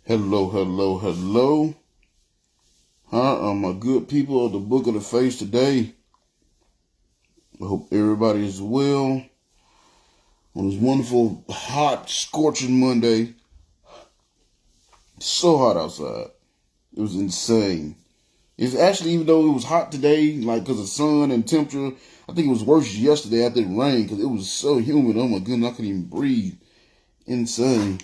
Hello, hello, hello. My good people of the Book of the Face today. I hope everybody is well on this wonderful, hot, scorching Monday. It's so hot outside. It was insane. It's actually, even though it was hot today, like because of sun and temperature, I think it was worse yesterday after it rained because it was so humid. Oh my goodness, I couldn't even breathe. Insane.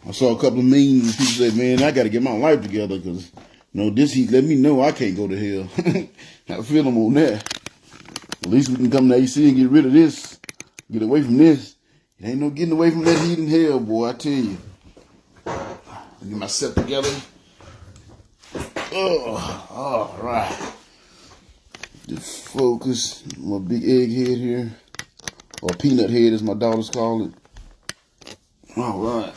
I saw a couple of memes and people said, man, I got to get my life together because, this heat let me know I can't go to hell. I feel them on that. At least we can come to AC and get rid of this. Get away from this. It ain't no getting away from that heat in hell, boy, I tell you. Get myself together. Oh, all right. Just focus. My big egghead here. Or peanut head as my daughters call it. All right.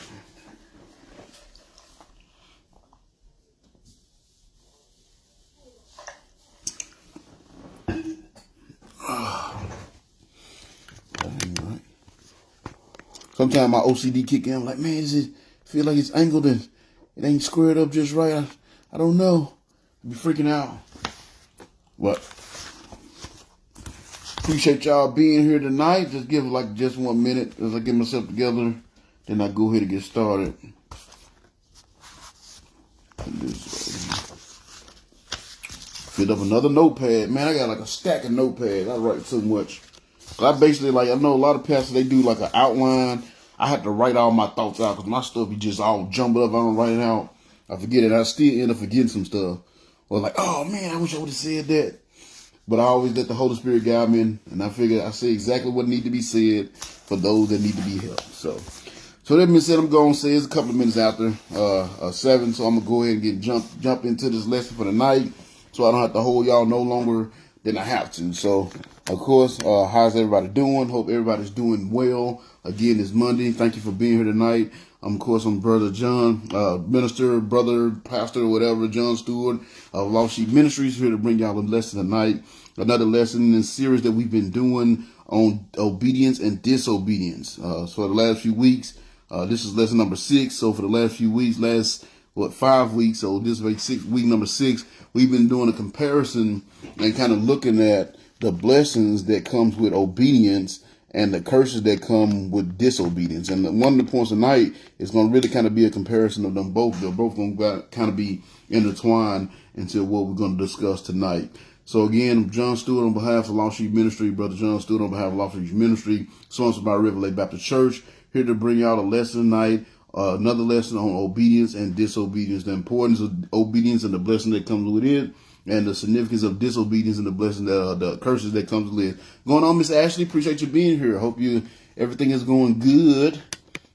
Sometimes my OCD kick in. I'm like, man, does it feel like it's angled and it ain't squared up just right? I don't know. I be freaking out. But appreciate y'all being here tonight. Just give just 1 minute as I get myself together. Then I go ahead and get started. Fit up another notepad. Man, I got like a stack of notepads. I write so much. I basically, I know a lot of pastors, they do like an outline. I have to write all my thoughts out because my stuff be just all jumbled up. I don't write it out. I forget it. I still end up forgetting some stuff. Or like, oh man, I wish I would have said that. But I always let the Holy Spirit guide me, and I figure I say exactly what needs to be said for those that need to be helped. So that being said, I'm going to say it's a couple of minutes after 7, so I'm gonna go ahead and jump into this lesson for the night, so I don't have to hold y'all no longer than I have to. So, of course, how's everybody doing? Hope everybody's doing well. Again, it's Monday. Thank you for being here tonight. Of course, I'm Brother John, minister, brother, pastor, whatever, John Stewart of Lost Sheep Ministries, here to bring y'all a lesson tonight. Another lesson in this series that we've been doing on obedience and disobedience. So for the last few weeks, this is lesson number 6. So for the last few weeks, 5 weeks, so this is week number 6, we've been doing a comparison and kind of looking at the blessings that comes with obedience and the curses that come with disobedience. And one of the points tonight is going to really kind of be a comparison of them both. They're both going to kind of be intertwined into what we're going to discuss tonight. So again, I'm John Stewart on behalf of Lost Sheep Ministry, Brother John Stewart on behalf of Lost Sheep Ministry, sponsored by River Lake Baptist Church, here to bring y'all a lesson tonight. Another lesson on obedience and disobedience, the importance of obedience and the blessing that comes with it, and the significance of disobedience and the blessing, the curses that comes with it. Going on, Miss Ashley, appreciate you being here. Hope everything is going good.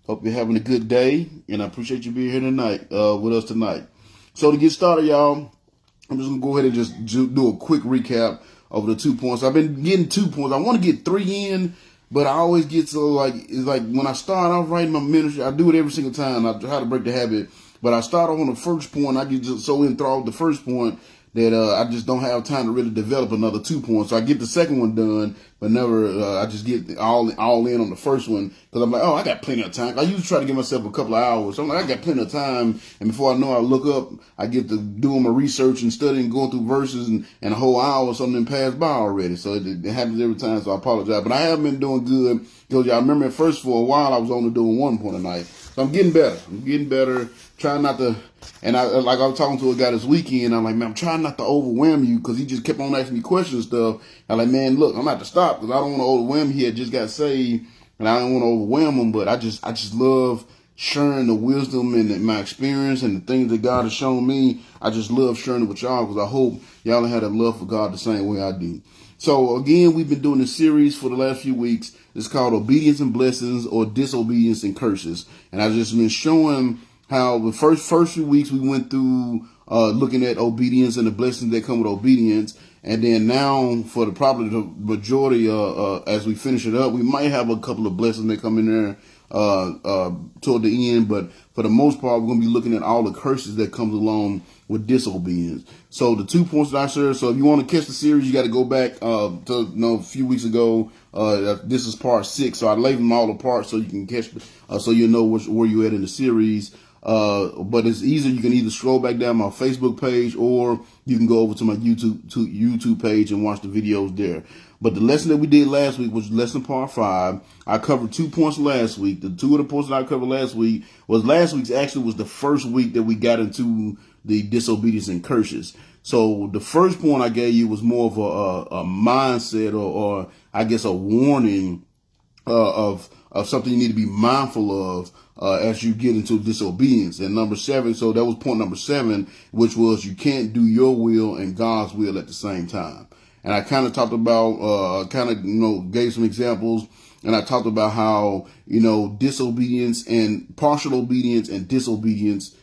Hope you're having a good day, and I appreciate you being here tonight with us tonight. So to get started, y'all, I'm just gonna go ahead and just do a quick recap of the 2 points. I've been getting 2 points. I want to get 3 in. But I always get so it's like when I start off writing my ministry, I do it every single time. I try to break the habit, but I start off on the first point. I get just so enthralled with the first point that I just don't have time to really develop another 2 points. So I get the second one done, but never. I just get all in on the first one because I'm like, oh, I got plenty of time. I usually try to give myself a couple of hours. So I'm like, I got plenty of time, and before I know, I look up, I get to doing my research and studying, going through verses, and a whole hour or something passed by already. So it happens every time. So I apologize, but I have been doing good because y'all remember at first for a while I was only doing 1 point a night. So I'm getting better. Trying not to, and I was talking to a guy this weekend. I'm like, man, I'm trying not to overwhelm you because he just kept on asking me questions and stuff. I'm like, man, look, I'm about to stop because I don't want to overwhelm him. He had just got saved, and I don't want to overwhelm him. But I just love sharing the wisdom and my experience and the things that God has shown me. I just love sharing it with y'all because I hope y'all have a love for God the same way I do. So again, we've been doing this series for the last few weeks. It's called Obedience and Blessings, or Disobedience and Curses, and I've just been showing how the first few weeks we went through looking at obedience and the blessings that come with obedience. And then now for probably the majority, as we finish it up, we might have a couple of blessings that come in there toward the end. But for the most part, we're going to be looking at all the curses that comes along with disobedience. So the 2 points that I shared. So if you want to catch the series, you got to go back to a few weeks ago. This is part 6. So I laid them all apart so you can catch, so you know where you're at in the series. But it's easier. You can either scroll back down my Facebook page, or you can go over to my YouTube page and watch the videos there. But the lesson that we did last week was lesson part 5. I covered 2 points last week. The 2 of the points that I covered last week was the first week that we got into the disobedience and curses. So the first point I gave you was more of a mindset, or I guess a warning of something you need to be mindful of as you get into disobedience. And number 7, so that was point number 7, which was you can't do your will and God's will at the same time. And I kind of talked about, gave some examples, and I talked about how, disobedience and partial obedience and disobedience.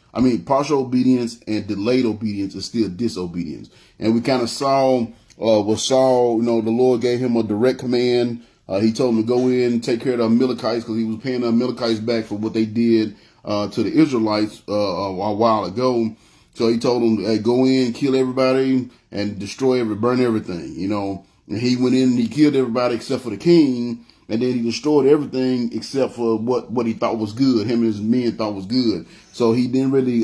Partial obedience and delayed obedience is still disobedience. And we kind of saw with Saul, the Lord gave him a direct command. He told him to go in and take care of the Amalekites, because he was paying the Amalekites back for what they did to the Israelites a while ago. So he told them, hey, go in, kill everybody, and burn everything, And he went in and he killed everybody except for the king, and then he destroyed everything except for what he thought was good. Him and his men thought was good. So he didn't really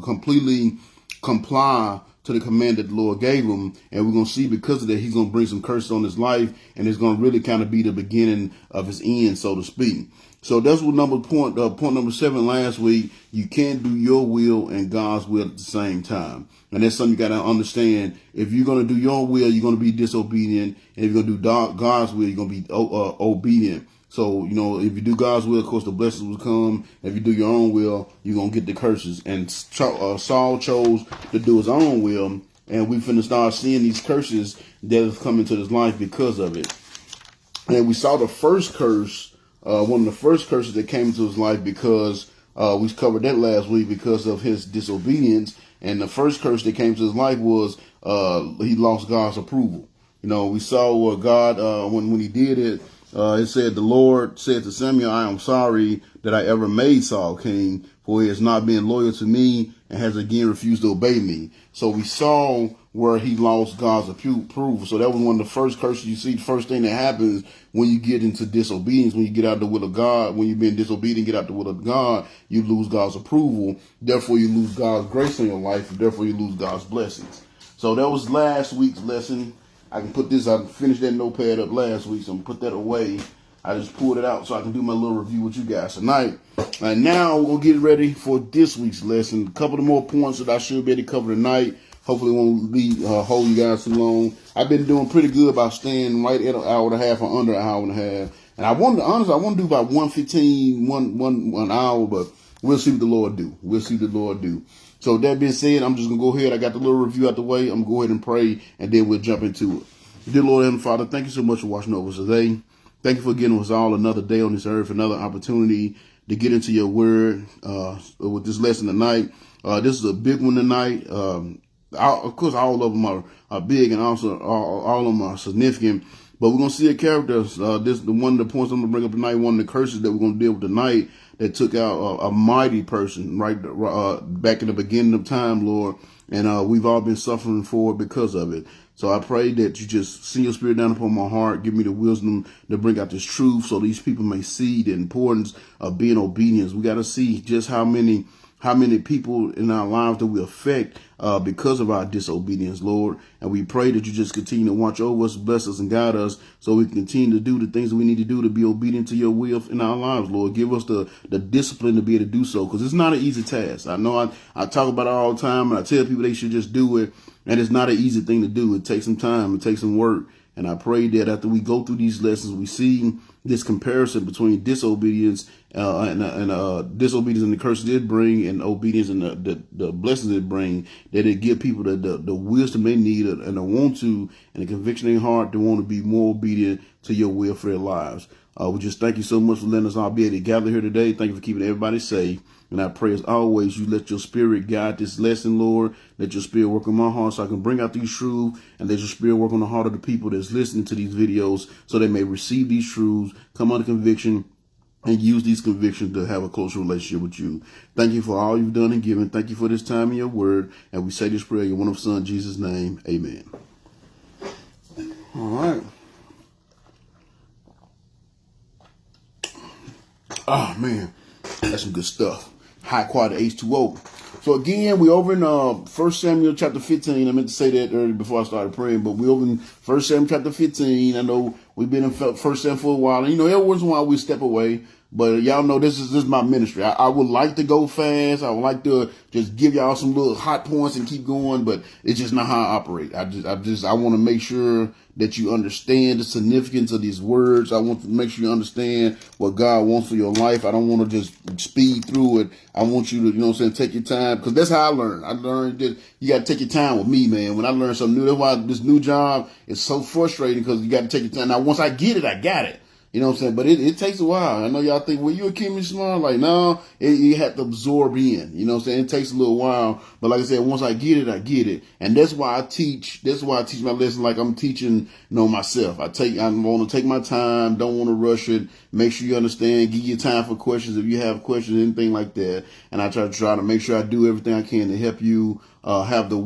completely comply to the command that the Lord gave him. And we're going to see, because of that, he's going to bring some curses on his life, and it's going to really kind of be the beginning of his end, so to speak. So that's what point number 7 last week. You can't do your will and God's will at the same time. And that's something you got to understand. If you're going to do your will, you're going to be disobedient. And if you're going to do God's will, you're going to be obedient. So, if you do God's will, of course, the blessings will come. If you do your own will, you're going to get the curses. And Saul chose to do his own will. And we finna start seeing these curses that have come into his life because of it. And we saw the first curse, one of the first curses that came into his life, because we covered that last week, because of his disobedience. And the first curse that came to his life was he lost God's approval. We saw God, when he did it, it said, the Lord said to Samuel, I am sorry that I ever made Saul king, for he has not been loyal to me and has again refused to obey me. So we saw where he lost God's approval. So that was one of the first curses you see. The first thing that happens when you get into disobedience, when you get out the will of God, when you've been disobedient, get out the will of God, you lose God's approval. Therefore, you lose God's grace in your life. Therefore, you lose God's blessings. So that was last week's lesson. I finished that notepad up last week, so I'm going to put that away. I just pulled it out so I can do my little review with you guys tonight. And now we'll get ready for this week's lesson. A couple of more points that I should be able to cover tonight. Hopefully it won't hold you guys too long. I've been doing pretty good about staying right at an hour and a half or under an hour and a half. And I want to do about 1:15, 1 hour, but we'll see what the Lord do. So that being said, I'm just going to go ahead. I got the little review out the way. I'm going to go ahead and pray, and then we'll jump into it. Dear Lord and Father, thank you so much for watching over us today. Thank you for giving us all another day on this earth, another opportunity to get into your word with this lesson tonight. This is a big one tonight. Of course, all of them are big, and also all of them are significant. But we're going to see a character. One of the points I'm going to bring up tonight, one of the curses that we're going to deal with tonight, that took out a mighty person right back in the beginning of time, Lord. And we've all been suffering for it because of it. So I pray that you just send your spirit down upon my heart. Give me the wisdom to bring out this truth so these people may see the importance of being obedient. We got to see just how many people in our lives that we affect because of our disobedience, Lord. And we pray that you just continue to watch over us, bless us, and guide us so we can continue to do the things that we need to do to be obedient to your will in our lives, Lord. Give us the discipline to be able to do so, because it's not an easy task. I know I talk about it all the time, and I tell people they should just do it, and it's not an easy thing to do. It takes some time. It takes some work. And I pray that after we go through these lessons, we see this comparison between disobedience and disobedience and the curses it bring, and obedience and the blessings it bring, that it give people the wisdom they need and the want to, and the conviction in their heart to want to be more obedient to your will for their lives. We just thank you so much for letting us all be able to gather here today. Thank you for keeping everybody safe. And I pray as always, you let your spirit guide this lesson, Lord. Let your spirit work on my heart so I can bring out these truths, and let your spirit work on the heart of the people that's listening to these videos so they may receive these truths, come under conviction, and use these convictions to have a closer relationship with you. Thank you for all you've done and given. Thank you for this time in your word. And we say this prayer in your wonderful Son, Jesus' name. Amen. All right. Oh, man. That's some good stuff. high quality H2O. So again, we over in 1 Samuel chapter 15. I meant to say that earlier before I started praying, but we over in 1 Samuel chapter 15. I know we've been in 1 Samuel for a while. And, you know, every once in a while we step away. But y'all know this is my ministry. I would like to go fast. I would like to just give y'all some little hot points and keep going, but it's just not how I operate. I want to make sure that you understand the significance of these words. I want to make sure you understand what God wants for your life. I don't want to just speed through it. I want you to, you know what I'm saying, take your time, because that's how I learned. I learned that you got to take your time with me, man. When I learn something new, that's why this new job is so frustrating, because you got to take your time. Now, once I get it, I got it. You know what I'm saying? But it takes a while. I know y'all think, well, you a Kimmy Smart? Like, no, you have to absorb in. You know what I'm saying? It takes a little while. But like I said, once I get it, I get it. And that's why I teach. That's why I teach my lesson like I'm teaching, you know, myself. I want to take my time. Don't want to rush it. Make sure you understand. Give you time for questions if you have questions, anything like that. And I try to make sure I do everything I can to help you have the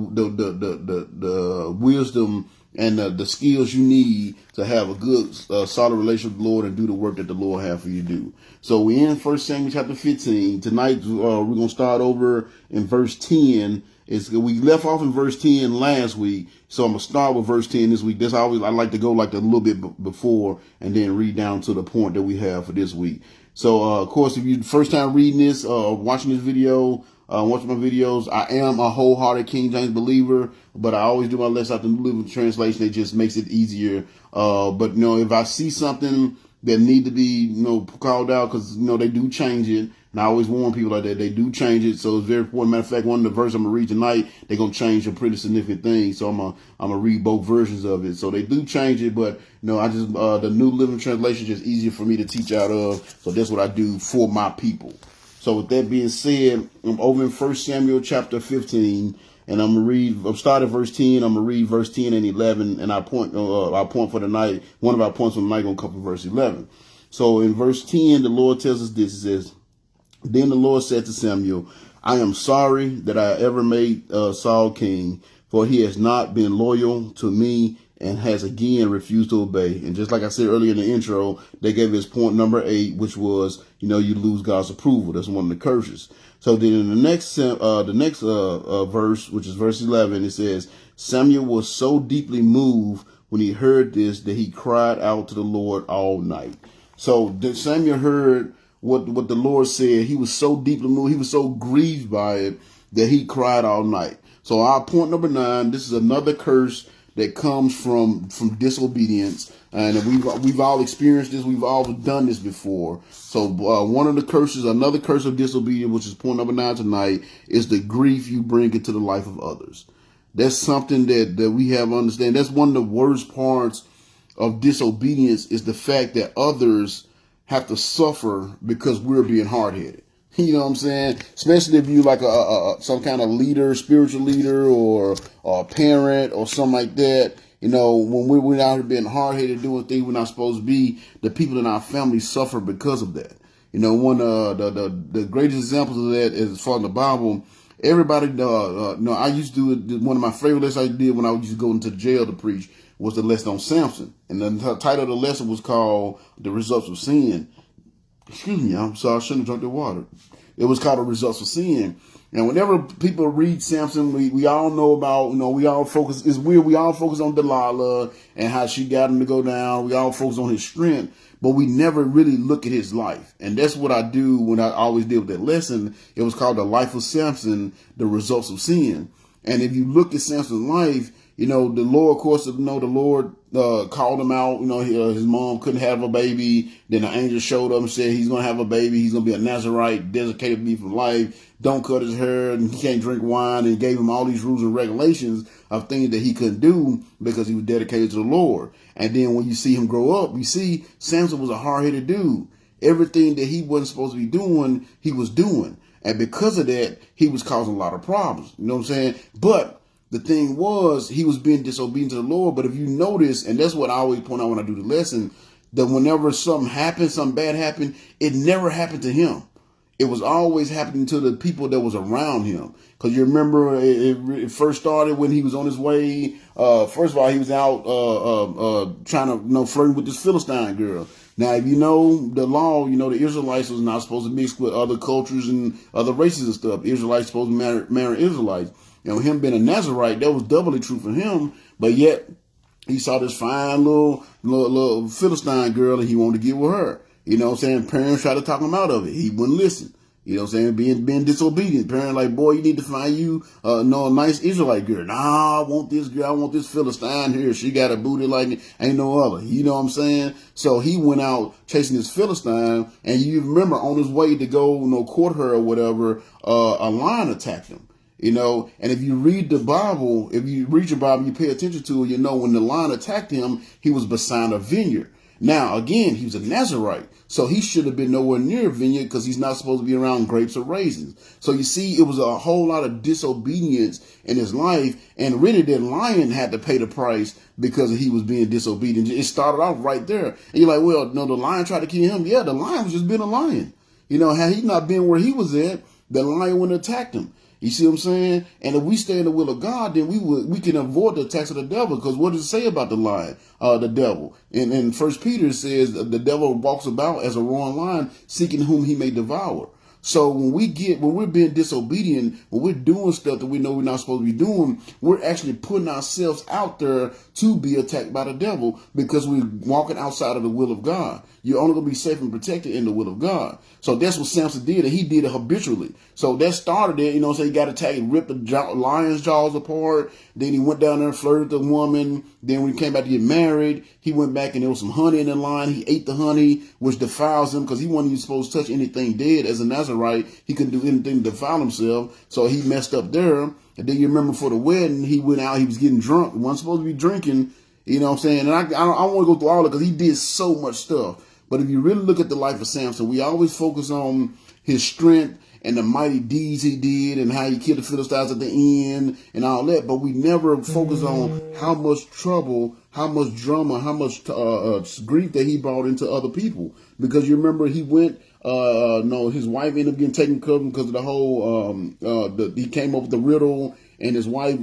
wisdom and the skills you need to have a good, solid relationship with the Lord and do the work that the Lord has for you to do. So we're in 1 Samuel chapter 15. Tonight, we're going to start over in verse 10. We left off in verse 10 last week, so I'm going to start with verse 10 this week. I like to go like a little bit before and then read down to the point that we have for this week. So, of course, if you're first time reading this, watching this video, watching my videos, I am a wholehearted King James believer, but I always do my lesson out the New Living Translation. It just makes it easier. But, you know, if I see something that need to be, you know, called out, because, you know, they do change it. And I always warn people like that. They do change it. So it's very important. Matter of fact, one of the verses I'm going to read tonight, they're going to change a pretty significant thing. So I'm going to read both versions of it. So they do change it, but, you know, the New Living Translation is just easier for me to teach out of. So that's what I do for my people. So with that being said, I'm over in 1 Samuel chapter 15, and I'm starting verse 10. I'm going to read verse 10 and 11, and our point for the night, one of our points for the night, going to come from verse 11. So in verse 10, the Lord tells us this. It says, "Then the Lord said to Samuel, I am sorry that I ever made Saul king, for he has not been loyal to me and has again refused to obey." And just like I said earlier in the intro, they gave us point number 8, which was, you know, you lose God's approval. That's one of the curses. So then in the next verse, which is verse 11, it says, "Samuel was so deeply moved when he heard this that he cried out to the Lord all night." So Samuel heard what the Lord said. He was so deeply moved. He was so grieved by it that he cried all night. So our point number 9, this is another curse that comes from disobedience, and we've all experienced this. We've all done this before. So one of the curses, another curse of disobedience, which is point number 9 tonight, is the grief you bring into the life of others. That's something that we have to understand. That's one of the worst parts of disobedience, is the fact that others have to suffer because we're being hard-headed. You know what I'm saying? Especially if you like some kind of leader, spiritual leader, or a parent or something like that. You know, when we're out here being hard-headed, doing things we're not supposed to be, the people in our family suffer because of that. You know, one the greatest examples of that is from the Bible. Everybody, I used to do one of my favorite lessons I did when I used to go into jail to preach was the lesson on Samson, and the title of the lesson was called "The Results of Sin." Excuse me, I'm sorry, I shouldn't have drunk the water. It was called "The Results of Sin." And whenever people read Samson, we all know about, you know, we all focus, it's weird, we all focus on Delilah and how she got him to go down. We all focus on his strength, but we never really look at his life. And that's what I do when I always did with that lesson. It was called "The Life of Samson, The Results of Sin." And if you look at Samson's life, you know, the Lord, of course, the Lord called him out. You know, his mom couldn't have a baby. Then the angel showed up and said he's going to have a baby. He's going to be a Nazarite, dedicated to me for life. Don't cut his hair, and he can't drink wine, and gave him all these rules and regulations of things that he couldn't do because he was dedicated to the Lord. And then when you see him grow up, you see Samson was a hard-headed dude. Everything that he wasn't supposed to be doing, he was doing. And because of that, he was causing a lot of problems. You know what I'm saying? But the thing was, he was being disobedient to the Lord. But if you notice, and that's what I always point out when I do the lesson, that whenever something happened, something bad happened, it never happened to him. It was always happening to the people that was around him. Because you remember, it first started when he was on his way. First of all, he was out trying to, flirting with this Philistine girl. Now, if you know the law, the Israelites was not supposed to mix with other cultures and other races and stuff. Israelites supposed to marry Israelites. Him being a Nazarite, that was doubly true for him. But yet, he saw this fine little Philistine girl and he wanted to get with her. Parents tried to talk him out of it. He wouldn't listen. Being disobedient. Parents like, boy, you need to find you a nice Israelite girl. Nah, I want this girl. I want this Philistine here. She got a booty like ain't no other. You know what I'm saying? So he went out chasing this Philistine, and you remember on his way to go, court her or whatever, a lion attacked him. And if you read the Bible, if you read your Bible, you pay attention to it, when the lion attacked him, he was beside a vineyard. Now, again, he was a Nazarite, so he should have been nowhere near a vineyard because he's not supposed to be around grapes or raisins. So you see, it was a whole lot of disobedience in his life, and really the lion had to pay the price because he was being disobedient. It started off right there. And you're like, well, no, the lion tried to kill him. Yeah, the lion was just being a lion. Had he not been where he was at, the lion wouldn't have attacked him. You see what I'm saying? And if we stay in the will of God, then we can avoid the attacks of the devil. Because what does it say about the lion, the devil? In 1 Peter it says the devil walks about as a roaring lion, seeking whom he may devour. So when we're being disobedient, when we're doing stuff that we know we're not supposed to be doing, we're actually putting ourselves out there to be attacked by the devil because we're walking outside of the will of God. You're only going to be safe and protected in the will of God. So that's what Samson did, and he did it habitually. So that started it, so he got attacked, ripped the lion's jaws apart. Then he went down there and flirted with the woman. Then when he came back to get married, he went back and there was some honey in the lion. He ate the honey, which defiles him because he wasn't even supposed to touch anything dead. As a Nazarite, he couldn't do anything to defile himself. So he messed up there. And then you remember for the wedding, he went out, he was getting drunk. He wasn't supposed to be drinking, you know what I'm saying? And I don't want to go through all of it because he did so much stuff. But if you really look at the life of Samson, we always focus on his strength and the mighty deeds he did and how he killed the Philistines at the end and all that. But we never focus on how much trouble, how much drama, how much grief that he brought into other people. Because you remember he went, his wife ended up getting taken care of him because of the whole, he came up with the riddle. And his wife,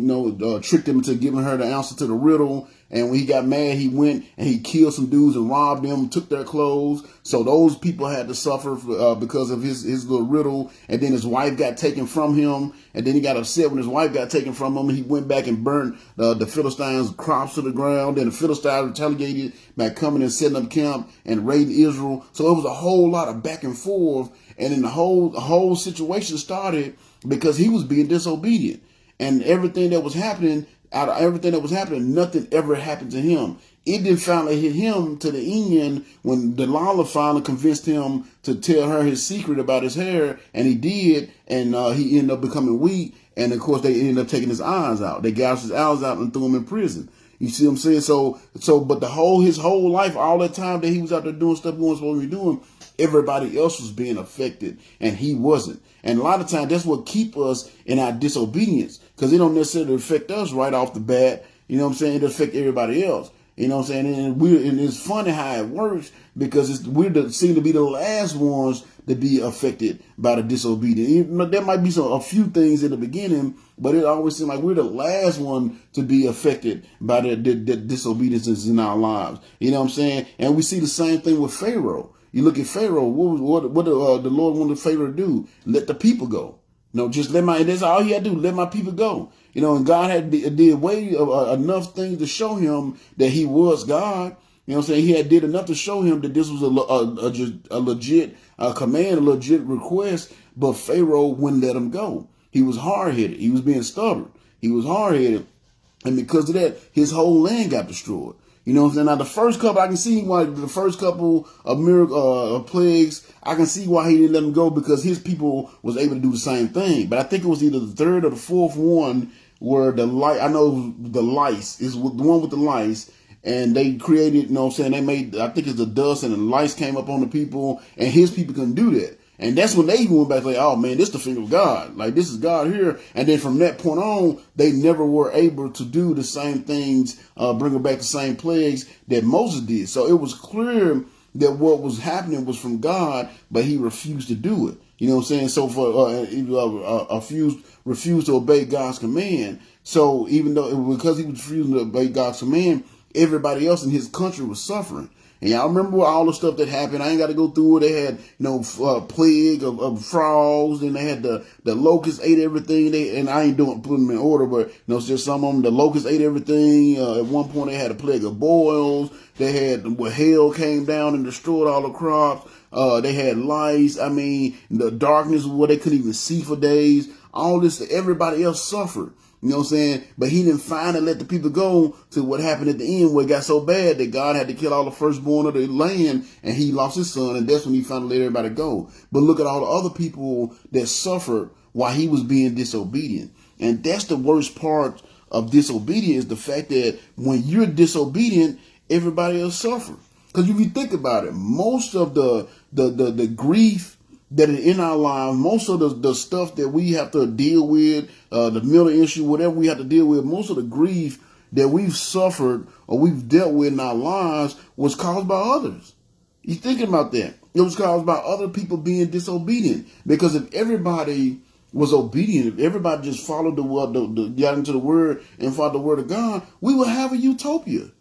tricked him into giving her the answer to the riddle. And when he got mad, he went and he killed some dudes and robbed them, took their clothes. So those people had to suffer because of his little riddle. And then his wife got taken from him. And then he got upset when his wife got taken from him. And he went back and burnt the Philistines' crops to the ground. Then the Philistines retaliated by coming and setting up camp and raiding Israel. So it was a whole lot of back and forth. And then the whole situation started because he was being disobedient. And everything that was happening, nothing ever happened to him. It didn't finally hit him to the end when Delilah finally convinced him to tell her his secret about his hair, and he did, and he ended up becoming weak. And of course, they ended up taking his eyes out. They gouged his eyes out and threw him in prison. You see what I'm saying? So, but his whole life, all that time that he was out there doing stuff he wasn't supposed to be doing, everybody else was being affected, and he wasn't. And a lot of times, that's what keep us in our disobedience, because it don't necessarily affect us right off the bat. You know what I'm saying? It affects everybody else. You know what I'm saying? And it's funny how it works because we seem to be the last ones to be affected by the disobedience. There might be a few things in the beginning, but it always seems like we're the last one to be affected by the disobediences in our lives. You know what I'm saying? And we see the same thing with Pharaoh. You look at Pharaoh. What did the Lord wanted Pharaoh to do? Let the people go. Just that's all he had to do. Let my people go. And God had did way enough things to show him that he was God. You know what I'm saying? He had did enough to show him that this was a legit command, a legit request. But Pharaoh wouldn't let him go. He was hard-headed. He was being stubborn. He was hard-headed. And because of that, his whole land got destroyed. You know what I'm saying? Now, the first couple, I can see why the first couple of plagues, I can see why he didn't let them go because his people was able to do the same thing. But I think it was either the third or the fourth one where the lice is the one with the lice. And they created, you know what I'm saying? They made, I think it's the dust and the lice came up on the people and his people couldn't do that. And that's when they went back like, oh man, this is the finger of God. Like this is God here. And then from that point on, they never were able to do the same things, bring back the same plagues that Moses did. So it was clear that what was happening was from God, but he refused to do it. You know what I'm saying? So for a few refused to obey God's command. So even though because he was refusing to obey God's command, everybody else in his country was suffering. And y'all remember all the stuff that happened. I ain't got to go through it. They had, plague of frogs, and they had the locusts ate everything. And I ain't putting them in order, but it's just some of them. The locusts ate everything. At one point, they had a plague of boils. They had where hail came down and destroyed all the crops. They had lice. I mean, the darkness where they couldn't even see for days. All this, everybody else suffered. You know what I'm saying? But he didn't finally let the people go to what happened at the end, where it got so bad that God had to kill all the firstborn of the land, and he lost his son, and that's when he finally let everybody go. But look at all the other people that suffered while he was being disobedient. And that's the worst part of disobedience, the fact that when you're disobedient, everybody else suffers. Because if you think about it, most of the grief that are in our lives, most of the stuff that we have to deal with, the mental issue, whatever we have to deal with, most of the grief that we've suffered or we've dealt with in our lives was caused by others. You thinking about that? It was caused by other people being disobedient. Because if everybody was obedient, if everybody just followed got into the word and followed the word of God, we would have a utopia.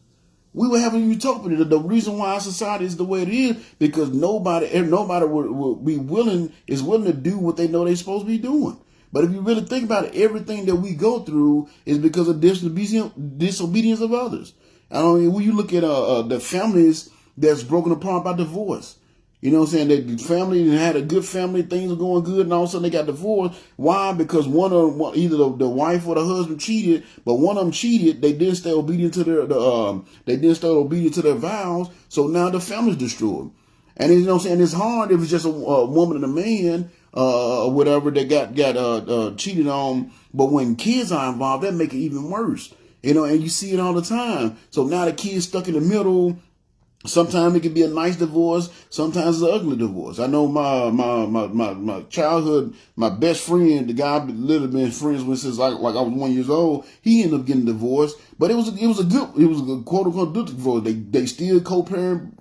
We would have a utopia. The reason why our society is the way it is, because nobody would be willing to do what they know they're supposed to be doing. But if you really think about it, everything that we go through is because of disobedience of others. I mean, when you look at the families that's broken apart by divorce, you know what I'm saying? The family had a good family, things are going good, and all of a sudden they got divorced. Why? Because either the wife or the husband cheated, but one of them cheated. They didn't stay obedient to their vows. So now the family's destroyed. And you know what I'm saying? It's hard if it's just a woman and a man, or whatever that got cheated on. But when kids are involved, that make it even worse. And you see it all the time. So now the kid's stuck in the middle. Sometimes it can be a nice divorce. Sometimes it's an ugly divorce. I know my childhood, my best friend, the guy I've literally been friends with since like I was 1 year old. He ended up getting divorced, but it was a quote unquote good divorce. They still co-parent,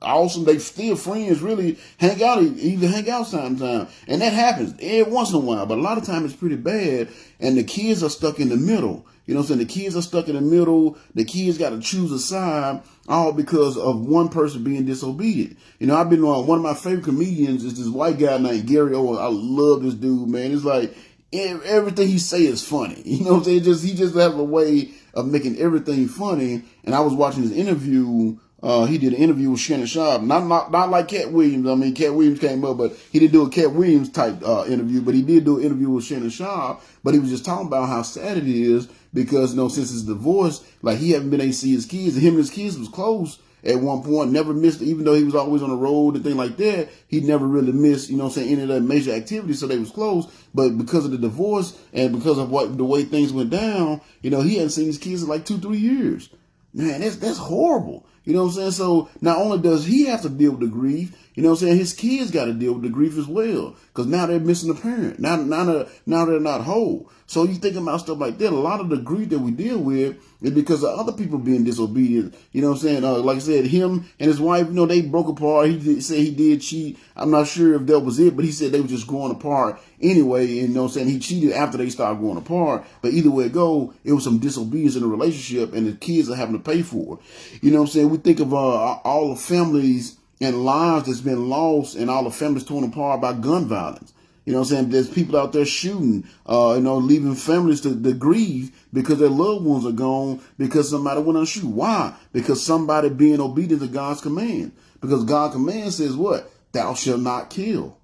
awesome. They still friends. Really hang out sometimes, and that happens every once in a while. But a lot of times it's pretty bad, and the kids are stuck in the middle. You know what I'm saying? The kids are stuck in the middle. The kids got to choose a side, all because of one person being disobedient. I've been on one of my favorite comedians is this white guy named Gary Owen. I love this dude, man. It's like everything he say is funny. You know what I'm saying? He just has a way of making everything funny. And I was watching his interview. He did an interview with Shannon Sharp, not like Cat Williams. I mean, Cat Williams came up, but he didn't do a Cat Williams type interview. But he did do an interview with Shannon Sharp. But he was just talking about how sad it is because since his divorce, like he haven't been able to see his kids. And him and his kids was close at one point, never missed, even though he was always on the road and things like that. He never really missed, any of that major activity. So they was close. But because of the divorce and because of the way things went down, he hadn't seen his kids in like 2-3 years. Man, that's horrible. You know what I'm saying? So not only does he have to deal with the grief, his kids got to deal with the grief as well. Because now they're missing a parent. Now they're not whole. So you think about stuff like that. A lot of the grief that we deal with is because of other people being disobedient. You know what I'm saying? Like I said, him and his wife, they broke apart. He said he did cheat. I'm not sure if that was it, but he said they were just growing apart anyway. And, you know what I'm saying? He cheated after they started growing apart. But either way it go, it was some disobedience in the relationship, and the kids are having to pay for it. You know what I'm saying? We think of all the families and lives that's been lost and all the families torn apart by gun violence. You know what I'm saying? There's people out there shooting, leaving families to grieve because their loved ones are gone because somebody went on shoot. Why? Because somebody being obedient to God's command. Because God's command says what? Thou shalt not kill.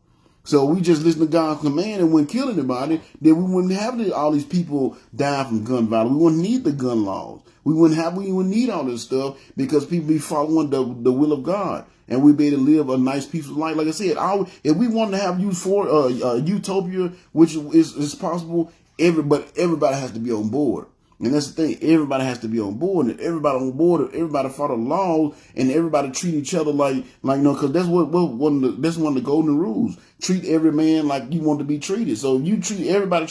So we just listen to God's command and wouldn't kill anybody, then we wouldn't have all these people dying from gun violence. We wouldn't need the gun laws. We wouldn't need all this stuff because people be following the will of God. And we'd be able to live a nice, peaceful life. Like I said, if we want to have utopia, which is possible, everybody has to be on board. And that's the thing. Everybody has to be on board. And if everybody on board, if everybody follow the laws, and everybody treat each other because that's one of the golden rules. Treat every man like you want to be treated. So if you treat everybody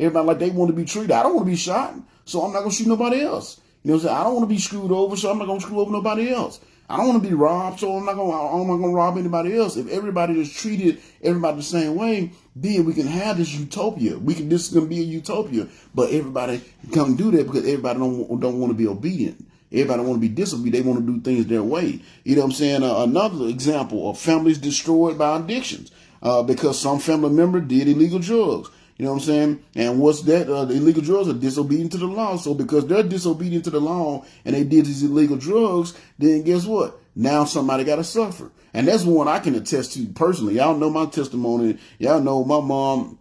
like they want to be treated, I don't want to be shot, so I'm not going to shoot nobody else. You know what I'm saying? I don't want to be screwed over, so I'm not going to screw over nobody else. I don't want to be robbed, so I'm not gonna rob anybody else. If everybody just treated everybody the same way, then we can have this utopia. This is gonna be a utopia. But everybody can't do that because everybody don't want to be obedient. Everybody want to be disobedient. They want to do things their way. You know what I'm saying? Another example of families destroyed by addictions because some family member did illegal drugs. You know what I'm saying? And what's that? The illegal drugs are disobedient to the law. So because they're disobedient to the law and they did these illegal drugs, then guess what? Now somebody got to suffer. And that's one I can attest to personally. Y'all know my testimony. Y'all know my mom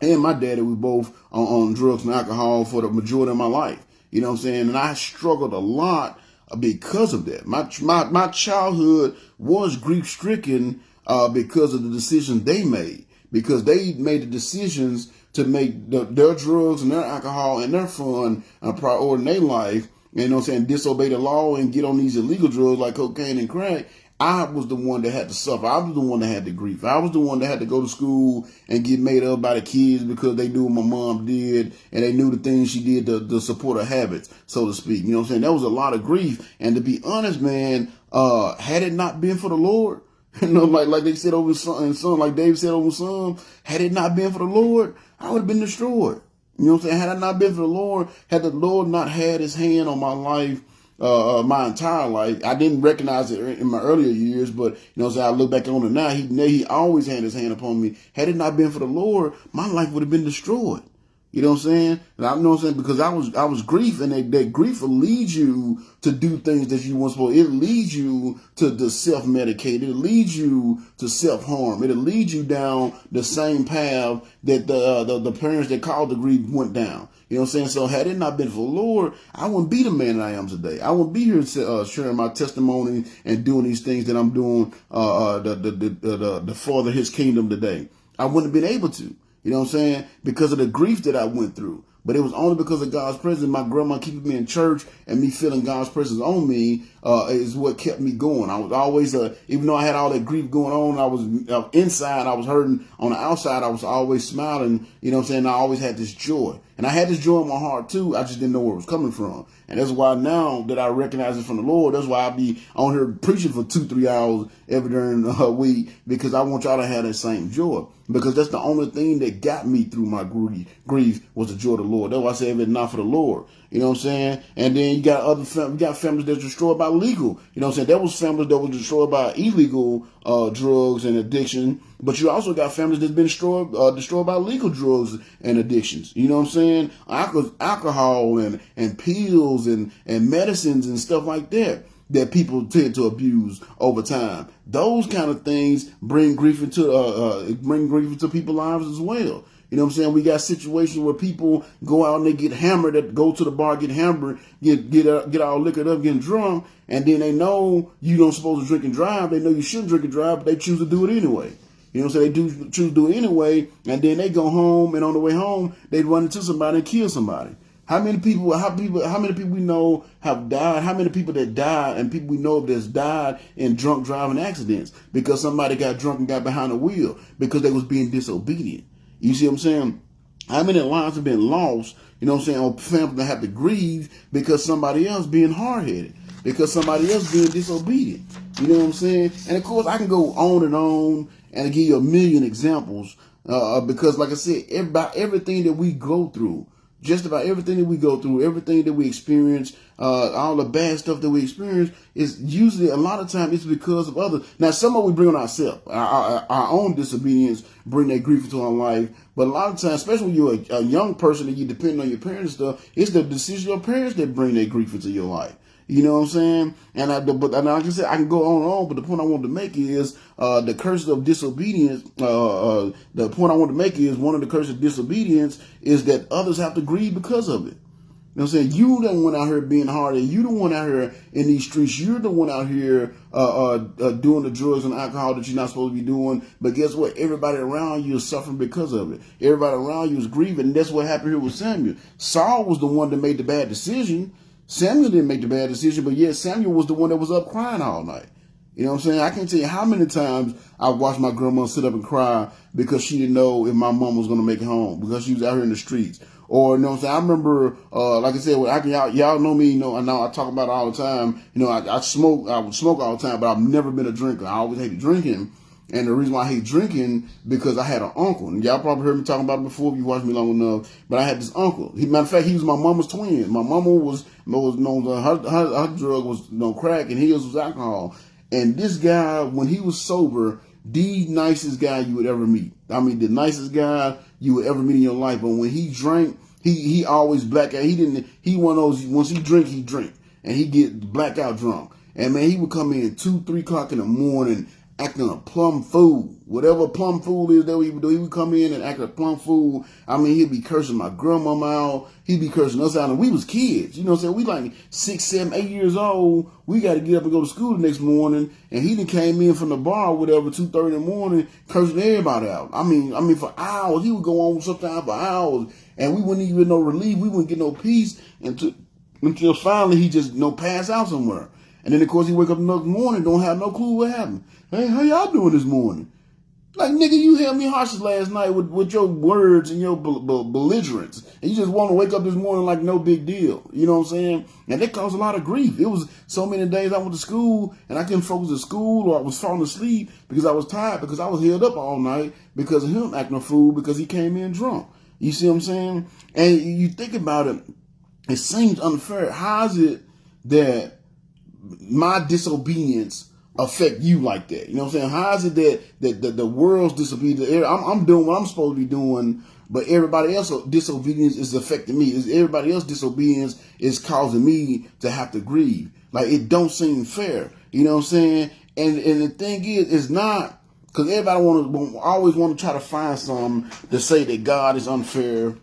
and my daddy was both on drugs and alcohol for the majority of my life. You know what I'm saying? And I struggled a lot because of that. My childhood was grief-stricken because of the decisions they made. Because they made the decisions to make their drugs and their alcohol and their fun a priority in their life, you know what I'm saying, disobey the law and get on these illegal drugs like cocaine and crack. I was the one that had to suffer. I was the one that had the grief. I was the one that had to go to school and get made up by the kids because they knew what my mom did and they knew the things she did to support her habits, so to speak. You know what I'm saying? That was a lot of grief. And to be honest, man, had it not been for the Lord, you know, like they said over son, like David said over son, had it not been for the Lord, I would have been destroyed. You know what I'm saying? Had I not been for the Lord, had the Lord not had his hand on my life, my entire life, I didn't recognize it in my earlier years, but you know what I'm saying, I look back on it now, he always had his hand upon me. Had it not been for the Lord, my life would have been destroyed. You know what I'm saying? And I know what I'm saying because I was grief, and that grief will lead you to do things that you weren't supposed to. It leads you to self-medicate. It leads you to self-harm. It'll lead you down the same path that the parents that caused the grief went down. You know what I'm saying? So had it not been for the Lord, I wouldn't be the man that I am today. I wouldn't be here sharing my testimony and doing these things that I'm doing to further his kingdom today. I wouldn't have been able to. You know what I'm saying? Because of the grief that I went through. But it was only because of God's presence. My grandma keeping me in church and me feeling God's presence on me is what kept me going. I was always, even though I had all that grief going on, I was inside, I was hurting. On the outside, I was always smiling. You know what I'm saying? I always had this joy. And I had this joy in my heart too. I just didn't know where it was coming from. And that's why now that I recognize it from the Lord, that's why I be on here preaching for 2-3 hours every during the week, because I want y'all to have that same joy. Because that's the only thing that got me through my grief was the joy of the Lord. That's why I say if it's not for the Lord. You know what I'm saying? And then you got families that's destroyed by legal. You know what I'm saying? There was families that were destroyed by illegal drugs and addiction. But you also got families that's been destroyed by legal drugs and addictions. You know what I'm saying? Alcohol and pills and medicines and stuff like that people tend to abuse over time. Those kind of things bring grief into people's lives as well. You know what I'm saying? We got situations where people go out and they get hammered, go to the bar, get hammered, get all liquored up, getting drunk, and then they know you don't supposed to drink and drive. They know you shouldn't drink and drive, but they choose to do it anyway. You know what I'm saying? They choose to do it anyway, and then they go home, and on the way home, they run into somebody and kill somebody. How many people we know have died? How many people that died and people we know that's died in drunk driving accidents because somebody got drunk and got behind the wheel because they was being disobedient? You see what I'm saying? How many lives have been lost, you know what I'm saying, or families that have to grieve because somebody else being hard-headed, because somebody else being disobedient. You know what I'm saying? And of course, I can go on and give you a million examples because, like I said, everything that we go through, just about everything that we go through, everything that we experience, all the bad stuff that we experience is usually a lot of time it's because of others. Now, some of it we bring on ourselves. Our own disobedience bring that grief into our life. But a lot of times, especially when you're a young person and you depend on your parents and stuff, it's the decision of your parents that bring that grief into your life. You know what I'm saying? And like I said, I can go on, but the point I wanted to make is the curse of disobedience. The point I want to make is one of the curses of disobedience is that others have to grieve because of it. You know what I'm saying? You the one out here being hard, and you the one out here in these streets. You're the one out here doing the drugs and alcohol that you're not supposed to be doing. But guess what? Everybody around you is suffering because of it. Everybody around you is grieving. And that's what happened here with Samuel. Saul was the one that made the bad decision. Samuel didn't make the bad decision, but yet Samuel was the one that was up crying all night. You know what I'm saying? I can't tell you how many times I watched my grandma sit up and cry because she didn't know if my mom was going to make it home, because she was out here in the streets. Or, you know what I'm saying? I remember, like I said, y'all know me, you know, I know I talk about it all the time. You know, I would smoke all the time, but I've never been a drinker. I always hated drinking. And the reason why I hate drinking, because I had an uncle. And y'all probably heard me talking about it before if you watched me long enough. But I had this uncle. Matter of fact, he was my mama's twin. My mama was known, her drug was crack, and his was alcohol. And this guy, when he was sober, the nicest guy you would ever meet. I mean, the nicest guy you would ever meet in your life. But when he drank, he always black out. He one of those, once he drink. And he get blackout drunk. And man, he would come in 2, 3 o'clock in the morning acting a plum fool. Whatever plum fool is that he would do, he would come in and act a plum fool. I mean, he'd be cursing my grandmama out. He'd be cursing us out. And we was kids. You know what I'm saying? We like 6, 7, 8 years old. We got to get up and go to school the next morning. And he done came in from the bar or whatever, 2:30 in the morning, cursing everybody out. I mean, for hours. He would go on sometimes for hours. And we wouldn't even get no relief. We wouldn't get no peace until finally he just pass out somewhere. And then, of course, he wake up the next morning, don't have no clue what happened. Hey, how y'all doing this morning? Like, nigga, you held me hostage last night with your words and your belligerence. And you just want to wake up this morning like no big deal. You know what I'm saying? And that caused a lot of grief. It was so many days I went to school and I couldn't focus at school, or I was falling asleep because I was tired, because I was held up all night because of him acting a fool because he came in drunk. You see what I'm saying? And you think about it, it seems unfair. How is it that my disobedience affect you like that? You know what I'm saying? How is it that the world's disobedience, I'm doing what I'm supposed to be doing, but everybody else's disobedience is affecting me? Everybody else's disobedience is causing me to have to grieve. Like, it don't seem fair. You know what I'm saying? And the thing is, it's not, because everybody always want to try to find something to say that God is unfair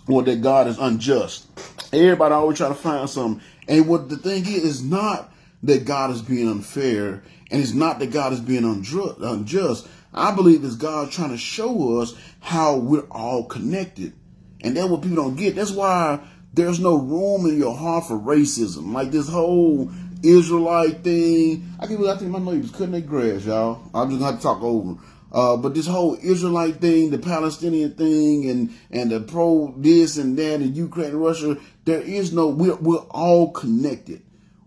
or that God is unjust. Everybody always try to find something. And what the thing is not that God is being unfair, and it's not that God is being unjust. I believe it's God trying to show us how we're all connected. And that's what people don't get. That's why there's no room in your heart for racism. Like this whole Israelite thing. I think my neighbors cutting their grass, y'all. I'm just going to have to talk over. But this whole Israelite thing, the Palestinian thing, and the pro this and that, and Ukraine and Russia, there is no, we're all connected.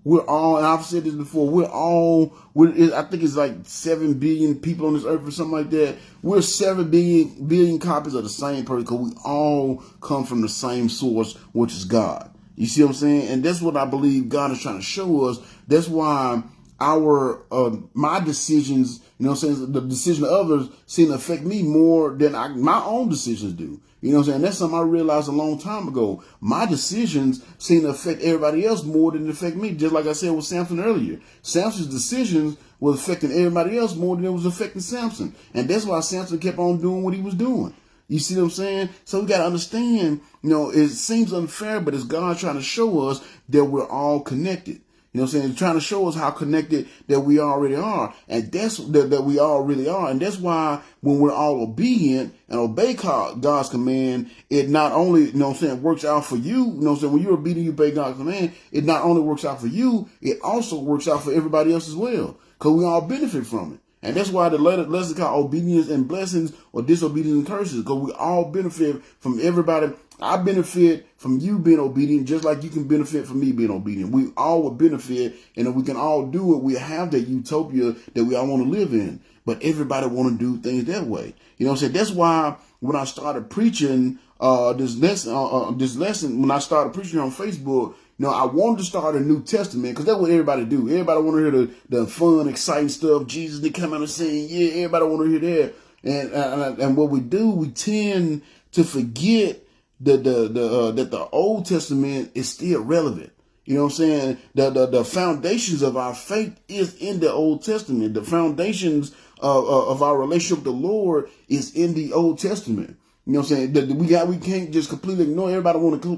We're all, and I've said this before, I think it's like 7 billion people on this earth or something like that. We're 7 billion copies of the same person, because we all come from the same source, which is God. You see what I'm saying? And that's what I believe God is trying to show us. That's why my decisions, you know what I'm saying, the decision of others seem to affect me more than my own decisions do. You know what I'm saying? That's something I realized a long time ago. My decisions seem to affect everybody else more than it affect me. Just like I said with Samson earlier. Samson's decisions was affecting everybody else more than it was affecting Samson. And that's why Samson kept on doing what he was doing. You see what I'm saying? So we got to understand, it seems unfair, but it's God trying to show us that we're all connected. You know what I'm saying? Trying to show us how connected that we already are. And that's that we all really are. And that's why when we're all obedient and obey God's command, it not only, works out for you. When you're obedient, you obey God's command, it not only works out for you, it also works out for everybody else as well. Because we all benefit from it. And that's why the lesson called obedience and blessings, or disobedience and curses, because we all benefit from everybody. I benefit from you being obedient, just like you can benefit from me being obedient. We all will benefit, and if we can all do it, we have that utopia that we all want to live in. But everybody want to do things that way. You know what I'm saying? That's why when I started preaching this lesson, when I started preaching on Facebook, I wanted to start a New Testament, because that's what everybody do. Everybody want to hear the fun, exciting stuff. Jesus, they come out and saying, yeah, everybody want to hear that. And what we do, we tend to forget that the Old Testament is still relevant. You know what I'm saying? The foundations of our faith is in the Old Testament. The foundations of our relationship with the Lord is in the Old Testament. You know what I'm saying? We can't just completely ignore. Everybody want to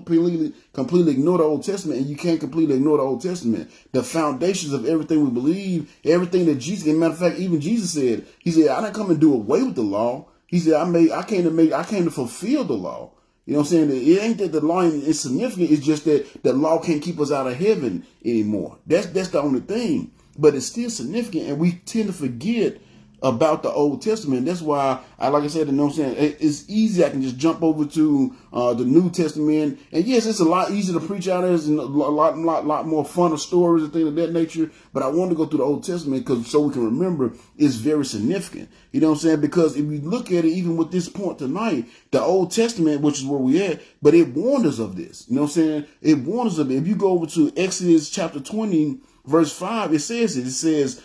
completely ignore the Old Testament, and you can't completely ignore the Old Testament. The foundations of everything we believe, everything that Jesus, as a matter of fact, even Jesus said, he said, I didn't come and do away with the law. He said, I came to fulfill the law. You know what I'm saying? It ain't that the law is significant. It's just that the law can't keep us out of heaven anymore. That's the only thing. But it's still significant, and we tend to forget about the Old Testament. That's why like I said, you know what I'm saying, it's easy. I can just jump over to the New Testament, and yes, it's a lot easier to preach out. There's a lot more fun of stories and things of that nature. But I want to go through the Old Testament because so we can remember it's very significant. You know what I'm saying? Because if you look at it, even with this point tonight, the Old Testament, which is where we at, but it warned us of this. You know what I'm saying? It warns us of it. If you go over to Exodus chapter 20, verse 5, it says it. It says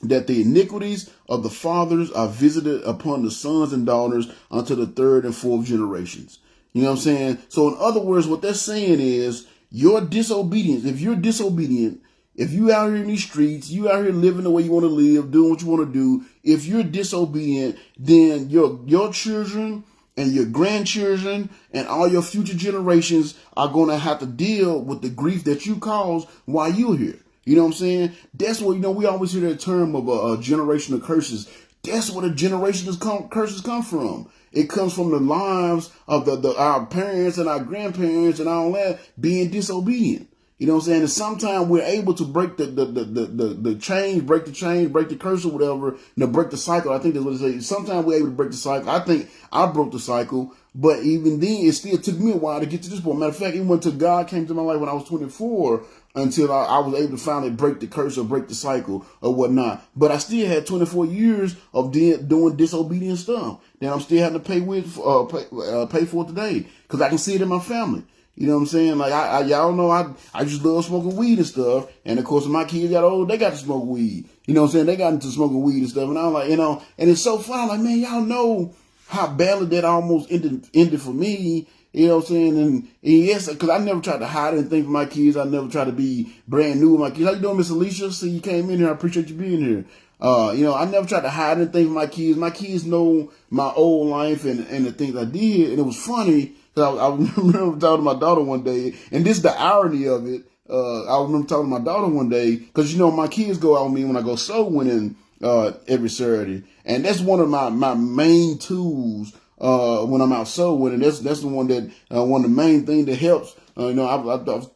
that the iniquities of the fathers are visited upon the sons and daughters unto the third and fourth generations. You know what I'm saying? So in other words, what they're saying is your disobedience. If you're disobedient, if you out here in these streets, you out here living the way you want to live, doing what you want to do, if you're disobedient, then your children and your grandchildren and all your future generations are going to have to deal with the grief that you caused while you're here. You know what I'm saying? That's what, we always hear that term of a generational curses. That's where the generational curses come from. It comes from the lives of our parents and our grandparents and all that being disobedient. You know what I'm saying? And sometimes we're able to break the change, break the curse or whatever, break the cycle. I think that's what it says. Sometimes we're able to break the cycle. I think I broke the cycle, but even then, it still took me a while to get to this point. Matter of fact, even until God came to my life when I was 24, until I was able to finally break the curse or break the cycle or whatnot. But I still had 24 years of doing disobedient stuff that I'm still having to pay for today because I can see it in my family. You know what I'm saying? Like y'all know I just love smoking weed and stuff. And of course, when my kids got old, they got to smoke weed. You know what I'm saying? They got into smoking weed and stuff. And I'm like, and it's so fun. I'm like, man, y'all know how badly that almost ended for me. You know what I'm saying? And yes, because I never tried to hide anything from my kids. I never tried to be brand new with my kids. How you doing, Miss Alicia? See, you came in here. I appreciate you being here. I never tried to hide anything from my kids. My kids know my old life and the things I did. And it was funny. I remember talking to my daughter one day, and this is the irony of it. I remember talking to my daughter one day, because, my kids go out with me when I go soul winning every Saturday. And that's one of my main tools when I'm out soul winning. That's the one that, one of the main things that helps. I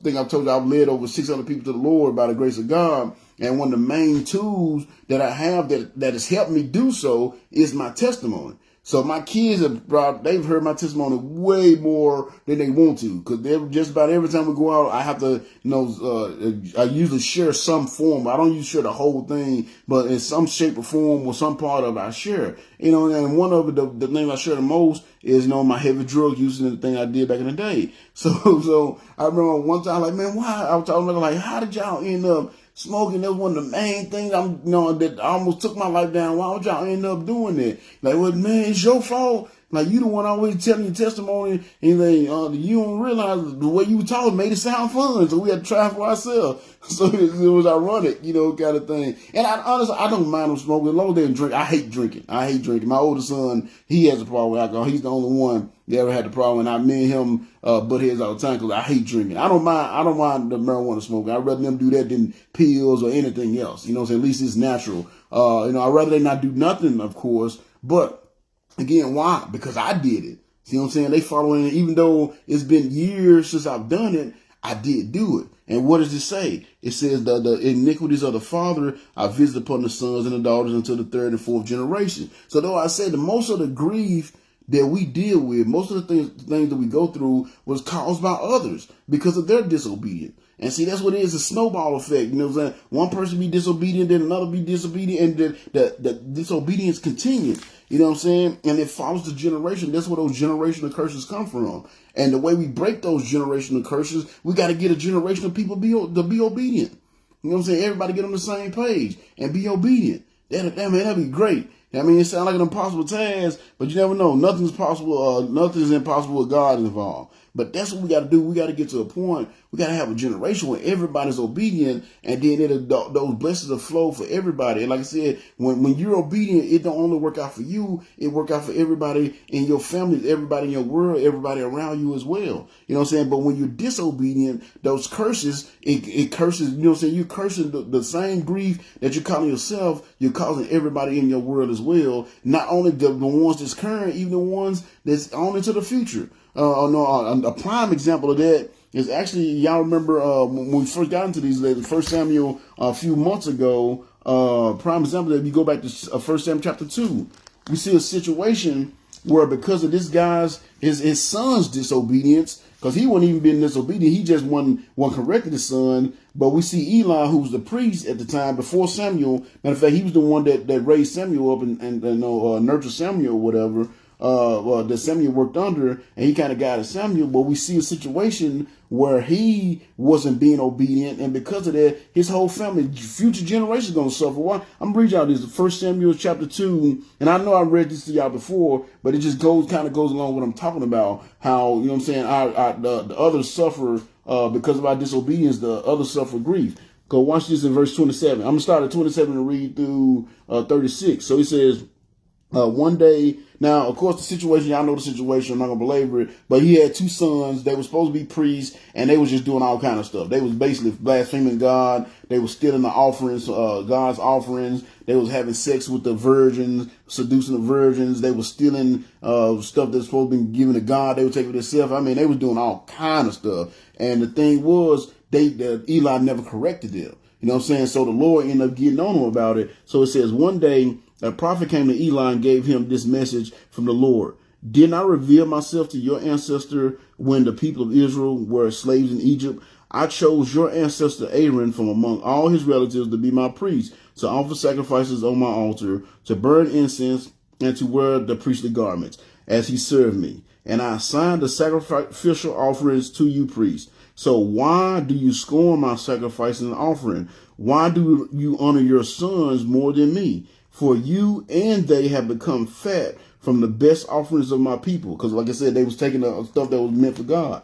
think I told you I've led over 600 people to the Lord by the grace of God. And one of the main tools that I have that has helped me do so is my testimony. So my kids they've heard my testimony way more than they want to, because just about every time we go out, I have to, I usually share some form. I don't usually share the whole thing, but in some shape or form or some part of it, I share. And one of the things I share the most is, my heavy drug use and the thing I did back in the day. So I remember one time, like, man, why? I was talking about, like, how did y'all end up smoking? That was one of the main things that almost took my life down. Why would y'all end up doing that? Like, well, man, it's your fault. Like, you the one always telling your testimony, and you don't realize the way you talk made it sound fun, so we had to try it for ourselves. So it was ironic, kind of thing. And honestly, I don't mind them smoking as long as they don't drink. I hate drinking. My oldest son, he has a problem with alcohol. He's the only one that ever had the problem. And me and him butt heads all the time because I hate drinking. I don't mind the marijuana smoking. I'd rather them do that than pills or anything else. So at least it's natural. I'd rather they not do nothing, of course, but again, why? Because I did it. See what I'm saying? They following it. Even though it's been years since I've done it, I did do it. And what does it say? It says the iniquities of the father are visited upon the sons and the daughters until the third and fourth generation. So though I say the most of the grief that we deal with, most of the things that we go through was caused by others because of their disobedience. And see, that's what it is, a snowball effect. You know what I'm saying? One person be disobedient, then another be disobedient, and the disobedience continues. You know what I'm saying? And it follows the generation. That's where those generational curses come from. And the way we break those generational curses, we got to get a generation of people to be obedient. You know what I'm saying? Everybody get on the same page and be obedient. That'd be great. It sounds like an impossible task, but you never know. Nothing's possible. Nothing's impossible with God involved. But that's what we got to do. We got to get to a point. We got to have a generation where everybody's obedient, and then those blessings will flow for everybody. And like I said, when you're obedient, it don't only work out for you. It work out for everybody in your family, everybody in your world, everybody around you as well. You know what I'm saying? But when you're disobedient, those curses, it curses, you know what I'm saying? You're cursing the same grief that you're causing yourself, you're causing everybody in your world as well. Not only the ones that's current, even the ones that's on into the future. A prime example of that is actually, y'all remember when we first got into these letters, 1 Samuel a few months ago, Prime example, if you go back to 1 Samuel chapter 2, we see a situation where because of this guy's, his son's disobedience, because he wasn't even being disobedient, he just wasn't correcting his son. But we see Eli, who was the priest at the time before Samuel. Matter of fact, he was the one that raised Samuel up and nurtured Samuel or whatever. That Samuel worked under, and he kind of guided Samuel. But we see a situation where he wasn't being obedient, and because of that, his whole family, future generations, going to suffer. Why? I'm reading out this 1 Samuel chapter 2, and I know I read this to y'all before, but it just goes along with what I'm talking about. How, you know what I'm saying, the others suffer because of our disobedience. The others suffer grief. Go watch this in verse 27. I'm gonna start at 27 and read through 36. So he says, one day, now, of course, the situation, y'all know the situation, I'm not going to belabor it, but he had two sons. They were supposed to be priests, and they was just doing all kind of stuff. They was basically blaspheming God. They was stealing the offerings, God's offerings. They was having sex with the virgins, seducing the virgins. They was stealing stuff that's supposed to be given to God. They would take it themselves. I mean, they was doing all kind of stuff. And the thing was, Eli never corrected them. You know what I'm saying? So the Lord ended up getting on him about it. So it says, one day, a prophet came to Eli and gave him this message from the Lord. Didn't I reveal myself to your ancestor when the people of Israel were slaves in Egypt? I chose your ancestor Aaron from among all his relatives to be my priest, to offer sacrifices on my altar, to burn incense, and to wear the priestly garments as he served me. And I assigned the sacrificial offerings to you priests. So why do you scorn my sacrifice and offering? Why do you honor your sons more than me? For you and they have become fat from the best offerings of my people. Because like I said, they was taking the stuff that was meant for God.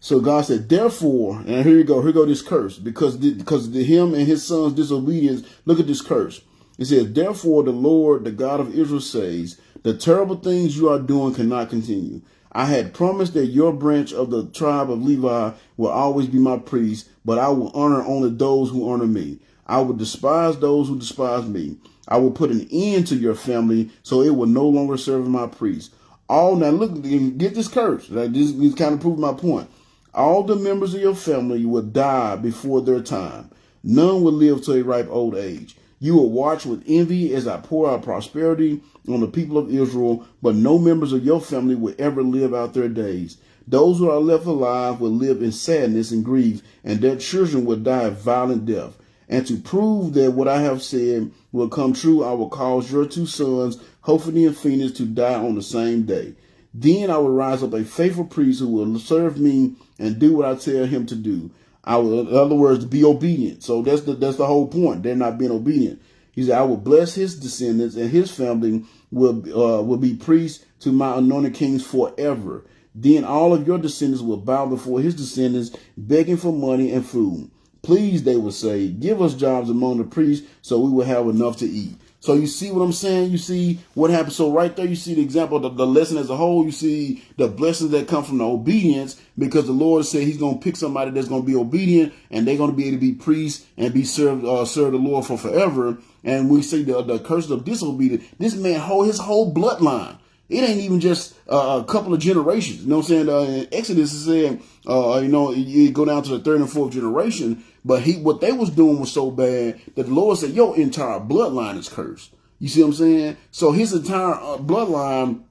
So God said, therefore, and here you go this curse. Because him and his son's disobedience, look at this curse. It says, therefore the Lord, the God of Israel says, the terrible things you are doing cannot continue. I had promised that your branch of the tribe of Levi will always be my priest, but I will honor only those who honor me. I will despise those who despise me. I will put an end to your family, so it will no longer serve my priests. Now look, get this curse. This kind of proves my point. All the members of your family will die before their time. None will live to a ripe old age. You will watch with envy as I pour out prosperity on the people of Israel, but no members of your family will ever live out their days. Those who are left alive will live in sadness and grief, and their children will die a violent death. And to prove that what I have said will come true, I will cause your two sons, Hophni and Phinehas, to die on the same day. Then I will rise up a faithful priest who will serve me and do what I tell him to do. I will, in other words, be obedient. So that's the whole point. They're not being obedient. He said, I will bless his descendants, and his family will be priests to my anointed kings forever. Then all of your descendants will bow before his descendants, begging for money and food. Please, they will say, give us jobs among the priests so we will have enough to eat. So you see what I'm saying? You see what happens. So right there, you see the example of the lesson as a whole. You see the blessings that come from the obedience, because the Lord said he's going to pick somebody that's going to be obedient, and they're going to be able to be priests and be serve the Lord for forever. And we see the curse of disobedience. This man, his whole bloodline. It ain't even just a couple of generations. You know what I'm saying? In Exodus, it said, you go down to the third and fourth generation. But what they was doing was so bad that the Lord said, your entire bloodline is cursed. You see what I'm saying? So his entire bloodline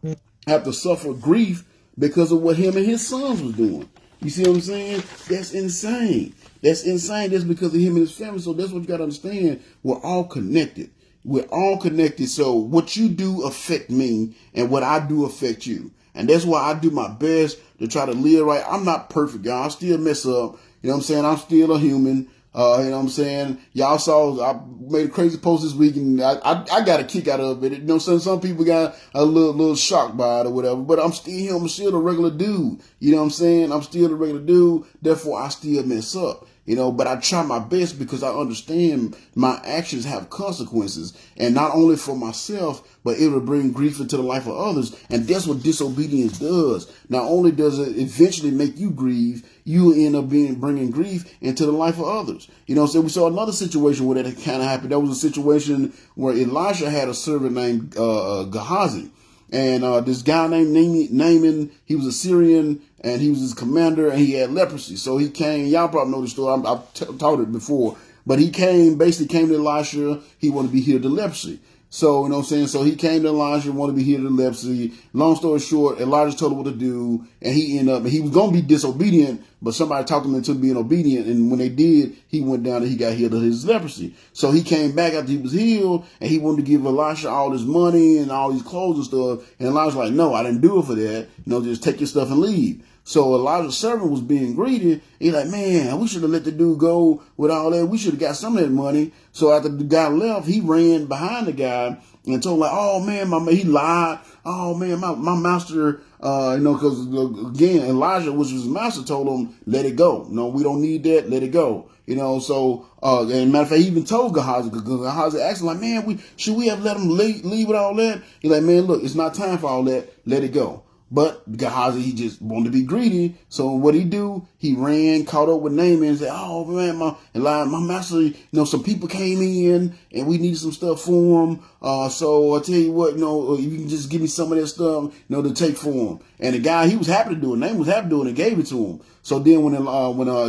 have to suffer grief because of what him and his sons was doing. You see what I'm saying? That's insane. That's insane. That's because of him and his family. So that's what you got to understand. We're all connected. We're all connected. So what you do affect me, and what I do affect you. And that's why I do my best to try to live right. I'm not perfect, y'all. I still mess up. You know what I'm saying? I'm still a human. You know what I'm saying? Y'all saw I made a crazy post this week, and I got a kick out of it. You know what I'm saying? Some people got a little shocked by it or whatever, but I'm still here. I'm still a regular dude. You know what I'm saying? I'm still a regular dude. Therefore, I still mess up. But I try my best because I understand my actions have consequences, and not only for myself, but it will bring grief into the life of others. And that's what disobedience does. Not only does it eventually make you grieve, you end up bringing grief into the life of others. So we saw another situation where that kind of happened. That was a situation where Elisha had a servant named Gehazi. And this guy named Naaman, he was a Syrian, and he was his commander, and he had leprosy. So he came. Y'all probably know the story. I've taught it before. But basically came to Elisha. He wanted to be healed of leprosy. So, you know what I'm saying? So he came to Elijah, wanted to be healed of leprosy. Long story short, Elijah told him what to do, and he was going to be disobedient, but somebody talked him into being obedient, and when they did, he went down and he got healed of his leprosy. So he came back after he was healed, and he wanted to give Elisha all his money and all these clothes and stuff, and Elijah's like, no, I didn't do it for that. Just take your stuff and leave. So Elijah's servant was being greedy. He's like, man, we should have let the dude go with all that. We should have got some of that money. So after the guy left, he ran behind the guy and told him, like, oh man, he lied. Oh man, my master, because again, Elijah, which was his master, told him, let it go. No, we don't need that. Let it go. So, and matter of fact, he even told Gehazi, because Gehazi asked him, like, man, should we have let him leave with all that? He's like, man, look, it's not time for all that. Let it go. But Gehazi, he just wanted to be greedy. So what he do? He ran, caught up with Naaman and said, oh man, my master, some people came in and we needed some stuff for him. So I tell you what, you can just give me some of that stuff, to take for him. And the guy, he was happy to do it. Naaman was happy to do it and gave it to him. So then when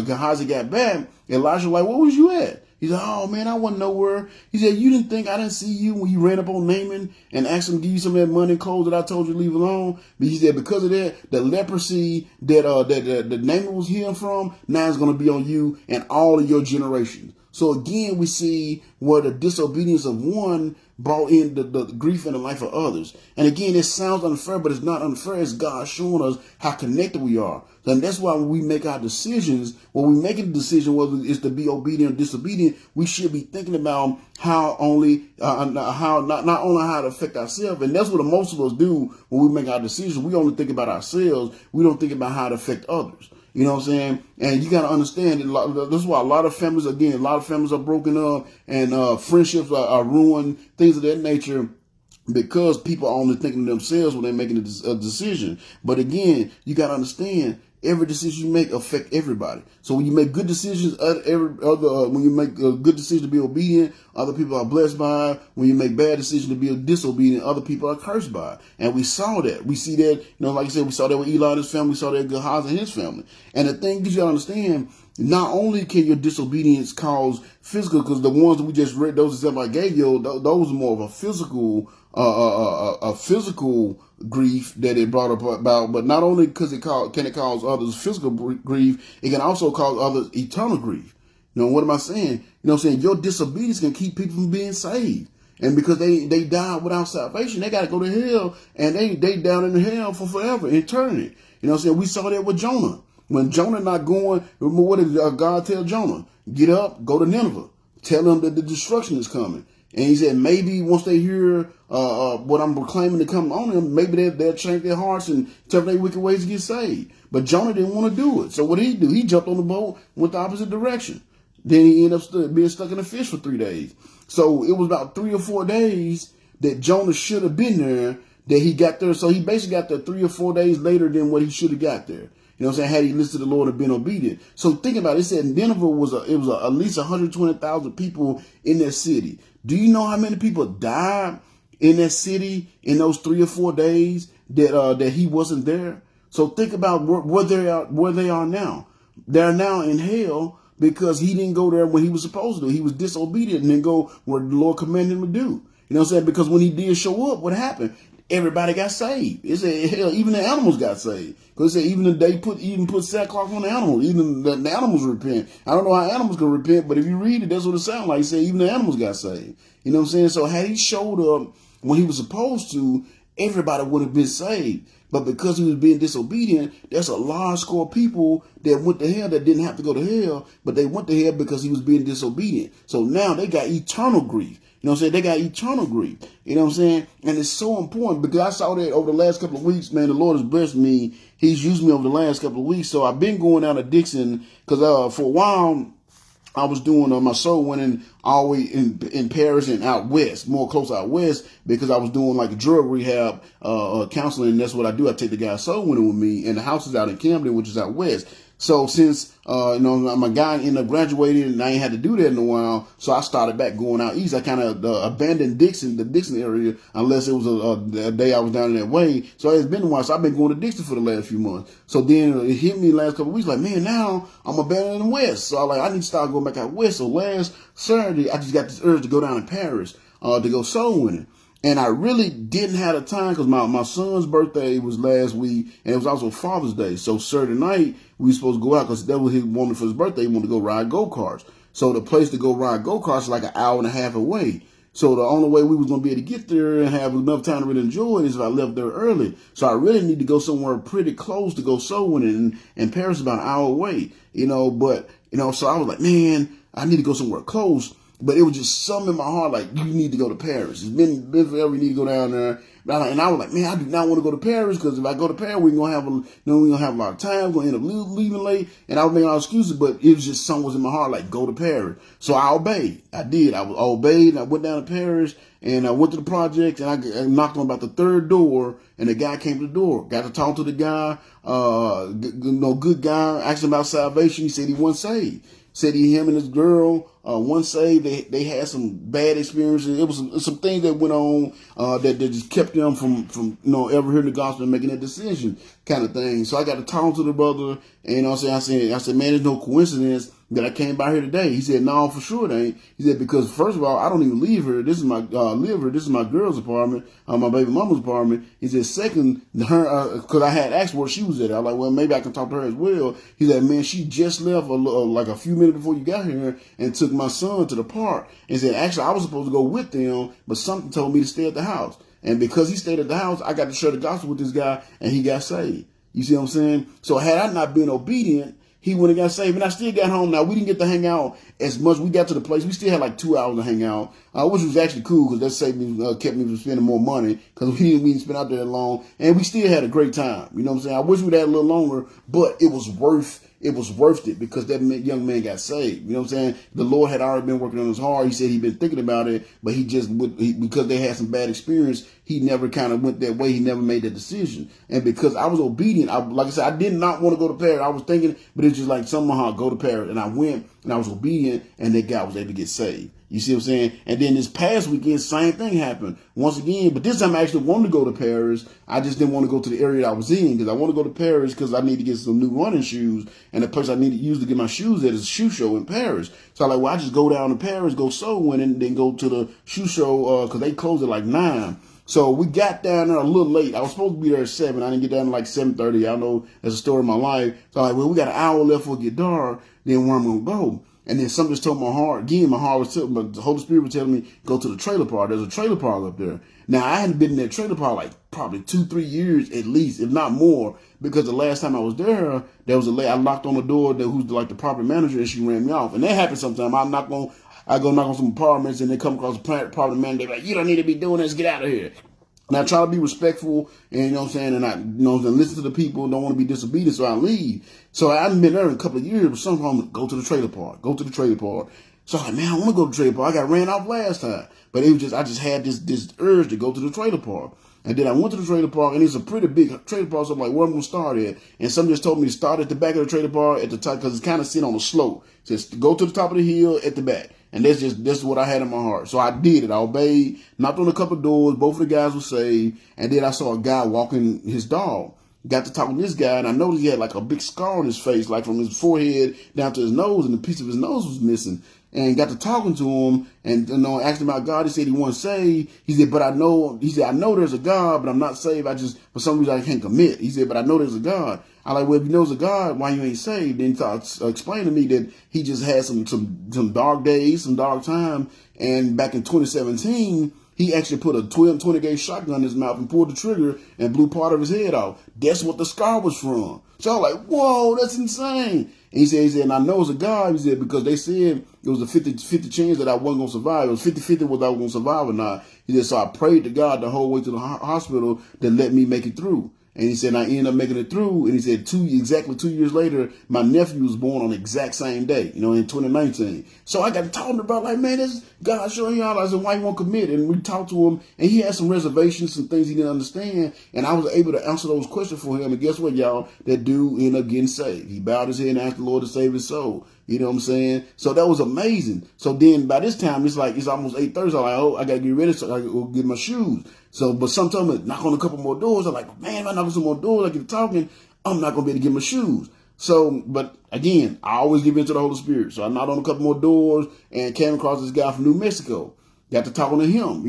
Gehazi got back, Elijah was like, where was you at? He said, oh, man, I wasn't nowhere. He said, you didn't think I didn't see you when you ran up on Naaman and asked him to give you some of that money and clothes that I told you to leave alone? But he said, because of that, the leprosy that Naaman was healed from, now is going to be on you and all of your generations. So again, we see where the disobedience of one brought in the grief in the life of others. And again, it sounds unfair, but it's not unfair. It's God showing us how connected we are. And that's why when we make our decisions, when we make a decision, whether it's to be obedient or disobedient, we should be thinking about not only how to affect ourselves. And that's what most of us do when we make our decisions. We only think about ourselves. We don't think about how to affect others. You know what I'm saying? And you got to understand that this is why a lot of families are broken up and friendships are ruined, things of that nature, because people are only thinking of themselves when they're making a decision. But again, you got to understand, every decision you make affect everybody. So when you make good decisions, when you make a good decision to be obedient, other people are blessed by it. When you make bad decisions to be disobedient, other people are cursed by it. And we saw that. We see that, like I said, we saw that with Eli and his family. We saw that with Gehazi and his family. And the thing you got to understand, not only can your disobedience cause physical, because the ones that we just read, those examples I gave you, those are more of a physical grief that it brought about, but not only because can it cause others physical grief, it can also cause others eternal grief. What am I saying? Your disobedience can keep people from being saved. And because they died without salvation, they got to go to hell, and they down in hell for forever, eternity. We saw that with Jonah. When Jonah not going, remember what did God tell Jonah? Get up, go to Nineveh. Tell them that the destruction is coming. And he said, maybe once they hear what I'm proclaiming to come on them, maybe they'll change their hearts and turn their wicked ways to get saved. But Jonah didn't want to do it. So what did he do? He jumped on the boat, went the opposite direction. Then he ended up being stuck in a fish for 3 days. So it was about 3 or 4 days that Jonah should have been there that he got there. So he basically got there 3 or 4 days later than what he should have got there. Had he listened to the Lord and been obedient. So think about it. It said Nineveh was at least 120,000 people in that city. Do you know how many people died in that city in those 3 or 4 days that he wasn't there? So think about where they are now. They're now in hell because he didn't go there when he was supposed to. He was disobedient and didn't go where the Lord commanded him to do. You know what I'm saying? Because when he did show up, what happened? Everybody got saved. It said, hell, even the animals got saved. Because it said even they put sackcloth on the animals. Even the animals repent. I don't know how animals can repent, but if you read it, that's what it sounds like. It said even the animals got saved. You know what I'm saying? So had he showed up when he was supposed to, everybody would have been saved. But because he was being disobedient, there's a large score of people that went to hell that didn't have to go to hell, but they went to hell because he was being disobedient. So now they got eternal grief. You know what I'm saying? They got eternal grief. You know what I'm saying? And it's so important because I saw that over the last couple of weeks, man. The Lord has blessed me. He's used me over the last couple of weeks. So I've been going down to Dixon because for a while I was doing my soul winning all the way in Paris and out west, more close out west, because I was doing like a drug rehab counseling. And that's what I do. I take the guy soul winning with me, and the house is out in Camden, which is out west. So since my guy ended up graduating and I ain't had to do that in a while, so I started back going out east. I kind of abandoned the Dixon area, unless it was a day I was down that way. So it's been a while. So I've been going to Dixon for the last few months. So then it hit me the last couple of weeks, like, man, now I'm abandoning the West. So I need to start going back out west. So last Saturday, I just got this urge to go down to Paris to go soul winning. And I really didn't have the time because my son's birthday was last week, and it was also Father's Day. So Saturday night, we were supposed to go out because that was his wanted for his birthday. He wanted to go ride go-karts. So the place to go ride go-karts is like an hour and a half away. So the only way we was going to be able to get there and have enough time to really enjoy it is if I left there early. So I really need to go somewhere pretty close to go soul winning, and Paris is about an hour away, but so I was like, man, I need to go somewhere close. But it was just something in my heart, like, you need to go to Paris. It's been forever, you need to go down there. And I was like, man, I do not want to go to Paris because if I go to Paris, we're going to have a lot of time. We're going to end up leaving late. And I was making all excuses, but it was just something was in my heart, like, go to Paris. So I obeyed. I did. I obeyed. And I went down to Paris and I went to the project and I knocked on about the third door and the guy came to the door. Got to talk to the guy, good guy, asked him about salvation. He said he wasn't saved. Said him and his girl, one saved, they had some bad experiences. It was some things that went on that just kept them from ever hearing the gospel and making that decision kind of thing. So I got to talk to the brother, and I said, man, there's no coincidence that I came by here today. He said, no, for sure it ain't. He said, because first of all, I don't even leave here. This is my This is my girl's apartment, my baby mama's apartment. He said, second, because I had asked where she was at. I was like, well, maybe I can talk to her as well. He said, man, she just left like a few minutes before you got here and took my son to the park. And said, actually, I was supposed to go with them, but something told me to stay at the house. And because he stayed at the house, I got to share the gospel with this guy, and he got saved. You see what I'm saying? So had I not been obedient, he would have got saved. And I still got home. Now, we didn't get to hang out as much. We got to the place. We still had like 2 hours to hang out, which was actually cool because that saved me, kept me from spending more money because we didn't spend out there that long. And we still had a great time. You know what I'm saying? I wish we'd had a little longer, but it was worth it because that young man got saved. You know what I'm saying? The Lord had already been working on his heart. He said he'd been thinking about it, but because they had some bad experience, he never kind of went that way. He never made that decision. And because I was obedient, like I said, I did not want to go to Paris. I was thinking, but it's just like somehow go to Paris. And I went and I was obedient, and that guy was able to get saved. You see what I'm saying? And then this past weekend, same thing happened once again. But this time I actually wanted to go to Paris. I just didn't want to go to the area that I was in because I want to go to Paris because I need to get some new running shoes. And the place I need to use to get my shoes at is a shoe show in Paris. So I'm like, well, I just go down to Paris, go soul winning, and then go to the shoe show because they close at like 9. So we got down there a little late. I was supposed to be there at 7. I didn't get down to like 7:30. I know that's a story of my life. So I'm like, well, we got an hour left before it get dark. Then where I'm going to go? And then something just told my heart, again, my heart was telling me, the Holy Spirit was telling me, go to the trailer park. There's a trailer park up there. Now, I hadn't been in that trailer park like probably 2-3 years at least, if not more, because the last time I was there was a lady, I knocked on the door who's like the property manager, and she ran me off. And that happens sometimes. I go knock on some apartments, and they come across a property manager, they're like, you don't need to be doing this, get out of here. And I try to be respectful, and you know what I'm saying, and I listen to the people, don't want to be disobedient, so I leave. So I haven't been there in a couple of years, but sometimes I'm go to the trailer park. So I'm like, man, I want to go to the trailer park. I got ran off last time. But it was just, I just had this urge to go to the trailer park. And then I went to the trailer park, and it's a pretty big trailer park, so I'm like, where am I going to start at? And somebody just told me to start at the back of the trailer park at the top, because it's kind of sitting on a slope. It says, go to the top of the hill at the back. And that's what I had in my heart. So I did it. I obeyed, knocked on a couple of doors. Both of the guys were saved. And then I saw a guy walking his dog. Got to talking to this guy, and I noticed he had like a big scar on his face, like from his forehead down to his nose, and a piece of his nose was missing. And got to talking to him, and asked him about God. He said he wasn't saved. He said, I know there's a God, but I'm not saved. For some reason I can't commit. He said, but I know there's a God. I like, well, if you know there's a God, why you ain't saved? Then he explained to me that he just had some dark days, some dark time, and back in 2017. He actually put a 20 gauge shotgun in his mouth and pulled the trigger and blew part of his head off. That's what the scar was from. So I was like, whoa, that's insane. And he said, and I know it's a God. He said, because they said it was a 50-50 chance that I wasn't going to survive. It was 50-50 whether I was going to survive or not. He said, so I prayed to God the whole way to the hospital to let me make it through. And he said, I ended up making it through. And he said, exactly 2 years later, my nephew was born on the exact same day, in 2019. So I got to talking about, like, man, this God showing y'all, I said, why you won't commit? And we talked to him, and he had some reservations, some things he didn't understand. And I was able to answer those questions for him. And guess what, y'all? That dude ended up getting saved. He bowed his head and asked the Lord to save his soul. You know what I'm saying? So that was amazing. So then by this time, it's almost 8:30. So I'm like, oh, I got to get ready so I can go get my shoes. So, but sometimes I knock on a couple more doors. I'm like, man, if I knock on some more doors, I get talking, I'm not going to be able to get my shoes. So, but again, I always give in to the Holy Spirit. So I knocked on a couple more doors and came across this guy from New Mexico. Got to talking to him,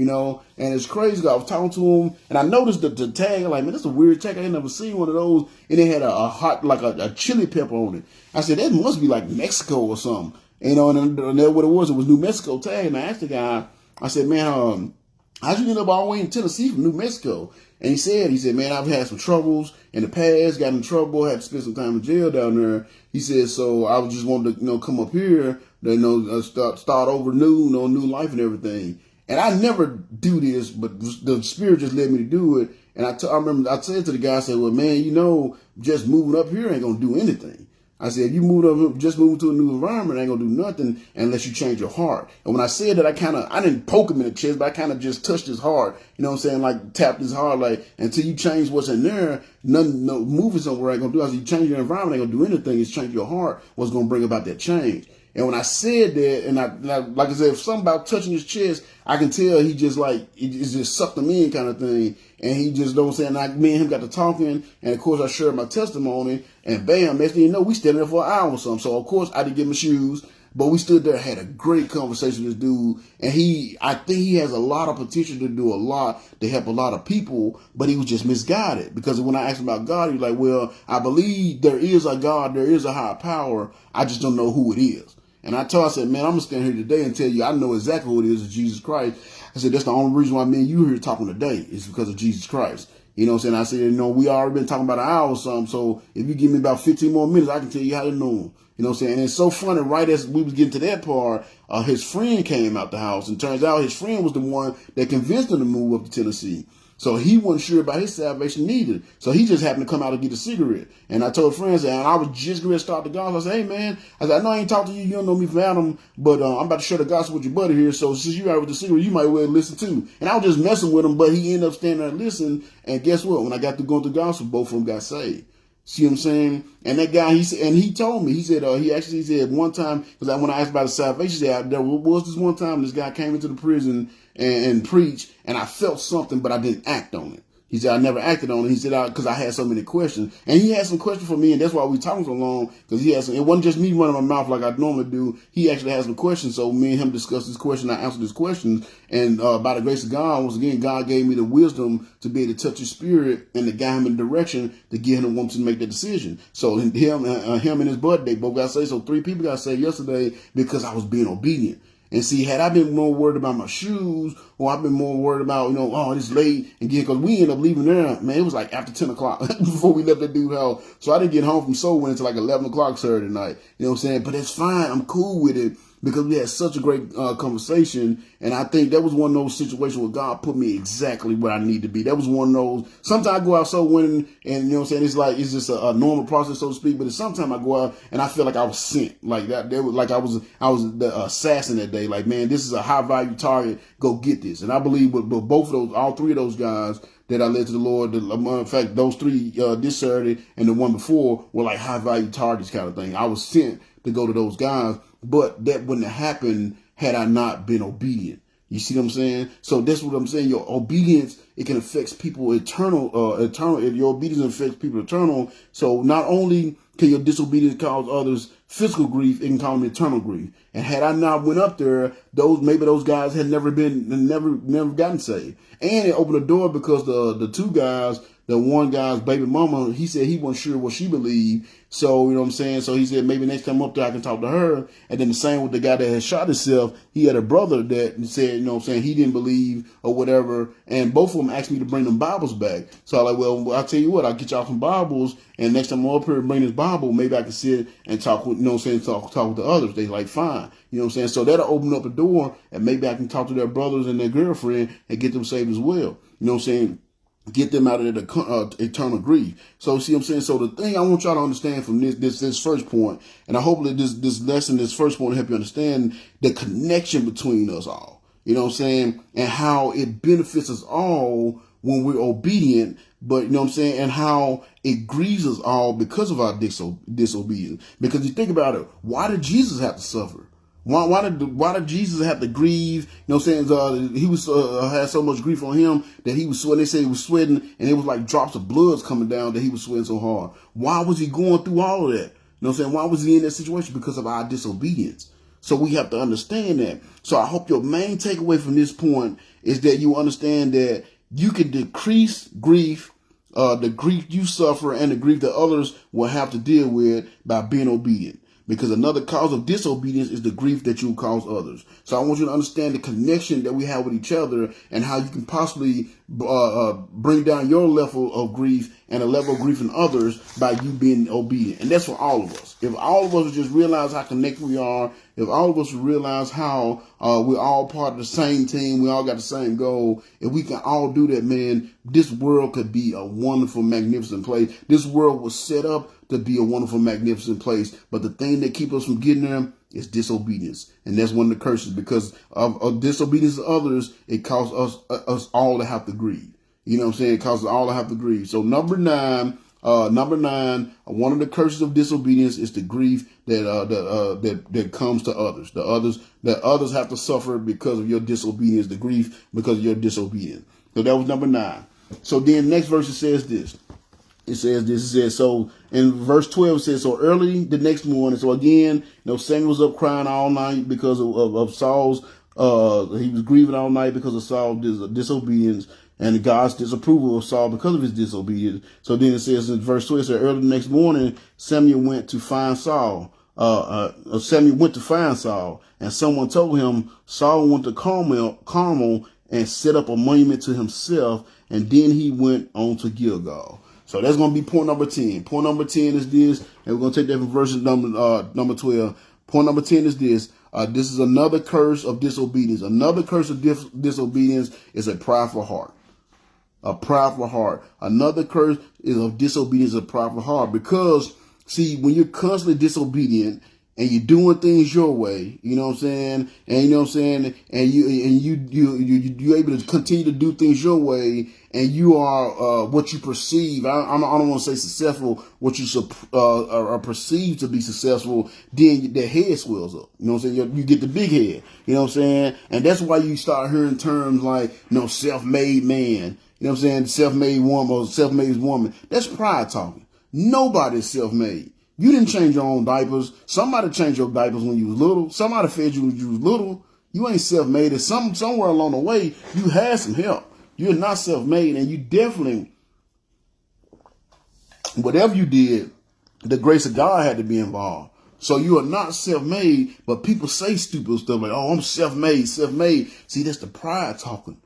and it's crazy. I was talking to him, and I noticed the tag. I'm like, man, that's a weird tag. I ain't never seen one of those. And it had a hot, like a chili pepper on it. I said, that must be like Mexico or something. And that's what it was. It was New Mexico tag. And I asked the guy, I said, man, how'd you end up all the way in Tennessee from New Mexico? And he said, man, I've had some troubles in the past, got in trouble, had to spend some time in jail down there. He said, so I was just wanted to, come up here, start over new, new life and everything. And I never do this, but the Spirit just led me to do it. And I remember I said to the guy, I said, well, man, just moving up here ain't going to do anything. I said, if you just moving to a new environment, ain't gonna do nothing unless you change your heart. And when I said that, I didn't poke him in the chest, but I kind of just touched his heart. You know what I'm saying? Like tapped his heart, like until you change what's in there, no moving somewhere ain't gonna do. I said, you change your environment, ain't gonna do anything. It's change your heart. What's gonna bring about that change? And when I said that, and I like I said, if something about touching his chest, I can tell he just it just sucked him in kind of thing. And he just don't say, and me and him got to talking, and of course I shared my testimony, and bam, next thing you know, we standing there for an hour or something. So of course I didn't get my shoes, but we stood there, had a great conversation with this dude, and I think he has a lot of potential to do a lot to help a lot of people, but he was just misguided. Because when I asked him about God, he was like, well, I believe there is a God, there is a higher power, I just don't know who it is. And I said, man, I'm going to stand here today and tell you I know exactly who it is, Jesus Christ. I said, that's the only reason why me and you here talking today is because of Jesus Christ. You know what I'm saying? I said, we already been talking about an hour or something, so if you give me about 15 more minutes, I can tell you how to know him. You know what I'm saying? And it's so funny, right as we was getting to that part, his friend came out the house, and turns out his friend was the one that convinced him to move up to Tennessee. So he wasn't sure about his salvation neither. So he just happened to come out and get a cigarette. And I told friends, and I was just going to start the gospel. I said, hey, man, I I know I ain't talked to you. You don't know me from Adam, but I'm about to share the gospel with your buddy here. So since you out with the cigarette, you might well listen too. And I was just messing with him, but he ended up standing there and listening. And guess what? When I got to going through the gospel, both of them got saved. See what I'm saying? And that guy, he told me, he said one time, because when I asked about his salvation, he said, there was this one time this guy came into the prison and preached, and I felt something, but I didn't act on it. He said, I never acted on it. He said, because I had so many questions. And he had some questions for me, and that's why we talking so long, because it wasn't just me running my mouth like I normally do. He actually had some questions, so me and him discussed this question. I answered his questions, and by the grace of God, once again, God gave me the wisdom to be able to touch his spirit and to guide him in the direction to get him to make the decision. So him and his buddy, they both got saved. So 3 people got saved yesterday because I was being obedient. And see, had I been more worried about my shoes, or I've been more worried about, it's late, and because we ended up leaving there, man, it was like after 10 o'clock before we left that dude's house. So I didn't get home from Soul Winning until like 11 o'clock Saturday night. You know what I'm saying? But it's fine. I'm cool with it because we had such a great conversation. And I think that was one of those situations where God put me exactly where I need to be. That was one of those. Sometimes I go out Soul Winning and, it's just a normal process, so to speak. But sometimes I go out and I feel like I was sent like that. They were like I was the assassin that day. Like, man, this is a high value target. Go get this. And I believe with both of those, all 3 of those guys that I led to the Lord. In fact, those 3 this Saturday and the one before were like high value targets kind of thing. I was sent to go to those guys, but that wouldn't have happened had I not been obedient. You see what I'm saying? So that's what I'm saying. Your obedience, it can affect people eternal. Your obedience affects people eternal. So not only can your disobedience cause others physical grief, it can cause them eternal grief. And had I not went up there, maybe those guys had never gotten saved. And it opened the door because the 2 guys, the one guy's baby mama, he said he wasn't sure what she believed. So, you know what I'm saying? So he said, maybe next time up there, I can talk to her. And then the same with the guy that had shot himself. He had a brother that said, you know what I'm saying, he didn't believe or whatever. And both of them asked me to bring them Bibles back. So I'm like, well, I'll tell you what, I'll get y'all some Bibles. And next time I'm up here and bring this Bible, maybe I can sit and talk with, talk with the others. They like, fine. You know what I'm saying? So that'll open up the door and maybe I can talk to their brothers and their girlfriend and get them saved as well. You know what I'm saying? get them out of the eternal grief. So see what I'm saying? So the thing I want y'all to understand from this first point, and I hope that this lesson, this first point, will help you understand the connection between us all. You know what I'm saying? And how it benefits us all when we're obedient, but you know what I'm saying? And how it grieves us all because of our disobedience. Because you think about it, why did Jesus have to suffer? Why did Jesus have to grieve? You know what I'm saying? He was had so much grief on him that he was sweating. They said he was sweating, and it was like drops of blood coming down that he was sweating so hard. Why was he going through all of that? You know what I'm saying? Why was he in that situation? Because of our disobedience. So we have to understand that. So I hope your main takeaway from this point is that you understand that you can decrease grief, the grief you suffer and the grief that others will have to deal with by being obedient. Because another cause of disobedience is the grief that you cause others. So I want you to understand the connection that we have with each other and how you can possibly bring down your level of grief and a level of grief in others by you being obedient. And that's for all of us. If all of us would just realize how connected we are, if all of us would realize how we're all part of the same team, we all got the same goal, if we can all do that, man, this world could be a wonderful, magnificent place. This world was set up to be a wonderful, magnificent place. But the thing that keeps us from getting there is disobedience. And that's one of the curses. Because of disobedience to others, it causes us all to have to grieve. You know what I'm saying? It causes us all to have to grieve. So number nine, one of the curses of disobedience is the grief that comes to others. That others have to suffer because of your disobedience, the grief because of your disobedience. So that was number 9. So then next verse it says this. It says, so in verse 12, it says, so early the next morning. So again, Samuel was up crying all night because of Saul's, he was grieving all night because of Saul's disobedience and God's disapproval of Saul because of his disobedience. So then it says in verse 12, it says, early the next morning, Samuel went to find Saul. Samuel went to find Saul, and someone told him Saul went to Carmel and set up a monument to himself, and then he went on to Gilgal. So that's going to be point number 10. Point number 10 is this, and we're going to take that from verse number 12. Point number 10 is this. This is another curse of disobedience. Another curse of disobedience is a prideful heart. A prideful heart. Another curse is of disobedience, a prideful heart. Because, see, when you're constantly disobedient and you're doing things your way, you know what I'm saying, and you know what I'm saying, and you're able to continue to do things your way, and you are what you perceive. I don't want to say successful. What you are perceived to be successful, then the head swells up. You know what I'm saying? You get the big head. You know what I'm saying? And that's why you start hearing terms like, self-made man. You know what I'm saying? Self-made woman or self-made woman. That's pride talking. Nobody's self-made. You didn't change your own diapers. Somebody changed your diapers when you was little. Somebody fed you when you was little. You ain't self-made. And somewhere along the way, you had some help. You're not self-made, and you definitely, whatever you did, the grace of God had to be involved. So you are not self-made, but people say stupid stuff like, oh, I'm self-made. See, that's the pride talking.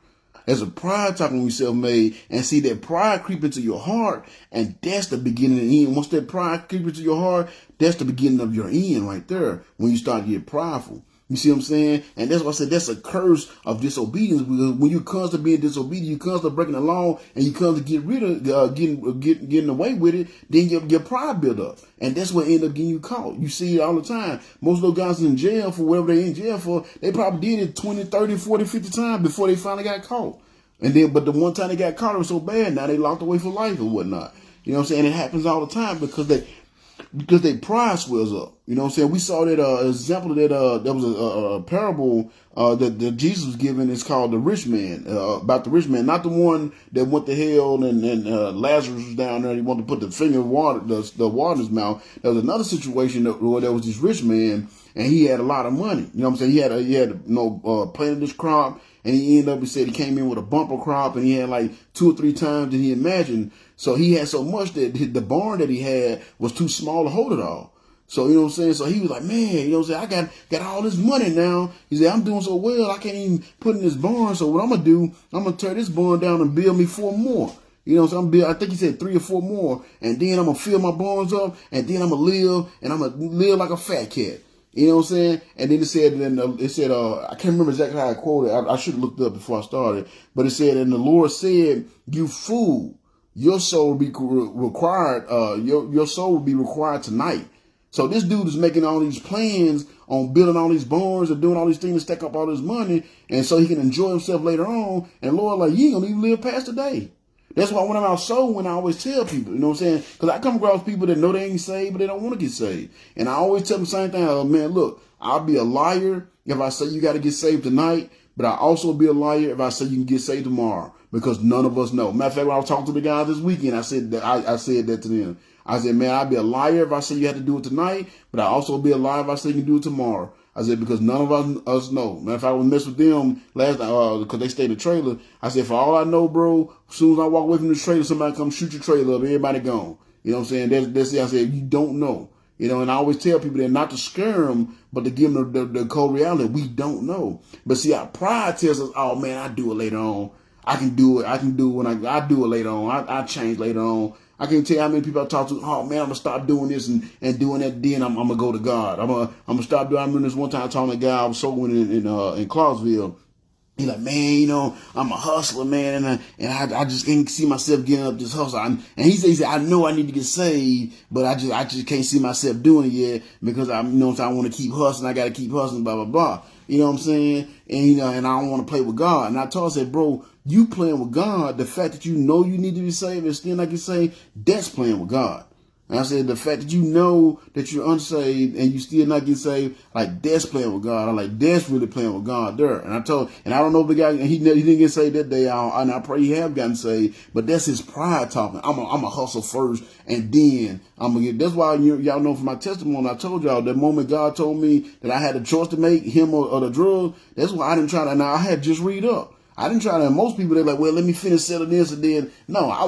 There's a pride talking when you're self-made, and see that pride creep into your heart, and that's the beginning and end. Once that pride creep into your heart, that's the beginning of your end right there, when you start to get prideful. You see what I'm saying? And that's why I said that's a curse of disobedience, because when you constantly being disobedient, you constantly breaking the law, and you constantly get rid of getting away with it, then your pride build up, and that's what end up getting you caught. You see it all the time. Most of those guys in jail for whatever they in jail for, they probably did it 20, 30, 40, 50 times before they finally got caught. And then, but the one time they got caught, it was so bad, now they locked away for life or whatnot. You know what I'm saying? It happens all the time because their pride swells up. You know what I'm saying? We saw that example that there was a parable that Jesus was giving. It's called the rich man, about the rich man, not the one that went to hell and Lazarus was down there and he wanted to put the finger in water, the water in his mouth. There was another situation where there was this rich man and he had a lot of money. You know what I'm saying? He had planted this crop, and he ended up, he said he came in with a bumper crop, and he had like 2 or 3 times than he imagined. So he had so much that the barn that he had was too small to hold it all. So, you know what I'm saying? So he was like, man, you know what I'm saying? I got all this money now. He said, I'm doing so well, I can't even put in this barn. So what I'm going to do, I'm going to tear this barn down and build me 4 more. You know what I'm saying? I think he said 3 or 4 more. And then I'm going to fill my barns up, and then I'm going to live, and I'm going to live like a fat cat. You know what I'm saying? And then it said, I can't remember exactly how I quoted. I should have looked up before I started, but it said, and the Lord said, "You fool, your soul will be required. Your soul will be required tonight." So this dude is making all these plans on building all these barns and doing all these things to stack up all this money, and so he can enjoy himself later on. And Lord, like, you ain't gonna even live past the day. That's why when I'm out sowing, I always tell people, you know what I'm saying? Because I come across people that know they ain't saved, but they don't want to get saved. And I always tell them the same thing. Man, look, I'll be a liar if I say you got to get saved tonight, but I also be a liar if I say you can get saved tomorrow, because none of us know. Matter of fact, when I was talking to the guys this weekend, I said that I said that to them. I said, man, I'd be a liar if I say you have to do it tonight, but I also be a liar if I say you can do it tomorrow. I said, because none of us know. Matter of fact, I was mess with them last night because they stayed in the trailer. I said, for all I know, bro, as soon as I walk away from the trailer, somebody come shoot your trailer up, everybody gone. You know what I'm saying? That's it. I said, you don't know. You know, and I always tell people that not to scare them, but to give them the cold reality. We don't know. But see, our pride tells us, oh, man, I do it later on. I can do it. I can do it when I do it later on. I change later on. I can't tell you how many people I talk to. Oh man, I'm gonna stop doing this and doing that. Then I'm gonna go to God. I'm gonna stop doing. I remember this one time talking to a guy I was sowing in Clarksville. He's like, man, you know, I'm a hustler, man, and I just can't see myself getting up this hustle. And he said, I know I need to get saved, but I just can't see myself doing it yet because I want to keep hustling. I got to keep hustling, blah blah blah. You know what I'm saying? And and I don't want to play with God. And I told him, I said, bro, you playing with God. The fact that you know you need to be saved and still not get saved, that's playing with God. And I said, the fact that you know that you're unsaved and you still not get saved, like, that's playing with God. I'm like, that's really playing with God there. And I don't know if the guy, he didn't get saved that day, and I pray he have gotten saved, but that's his pride talking. I'm a hustle first, and then I'm going to get, that's why y'all know from my testimony, I told y'all that moment God told me that I had a choice to make, him or the drug, that's why I didn't try to, now I had just read up. I didn't try to, most people, they're like, well, let me finish selling this, and then, no, I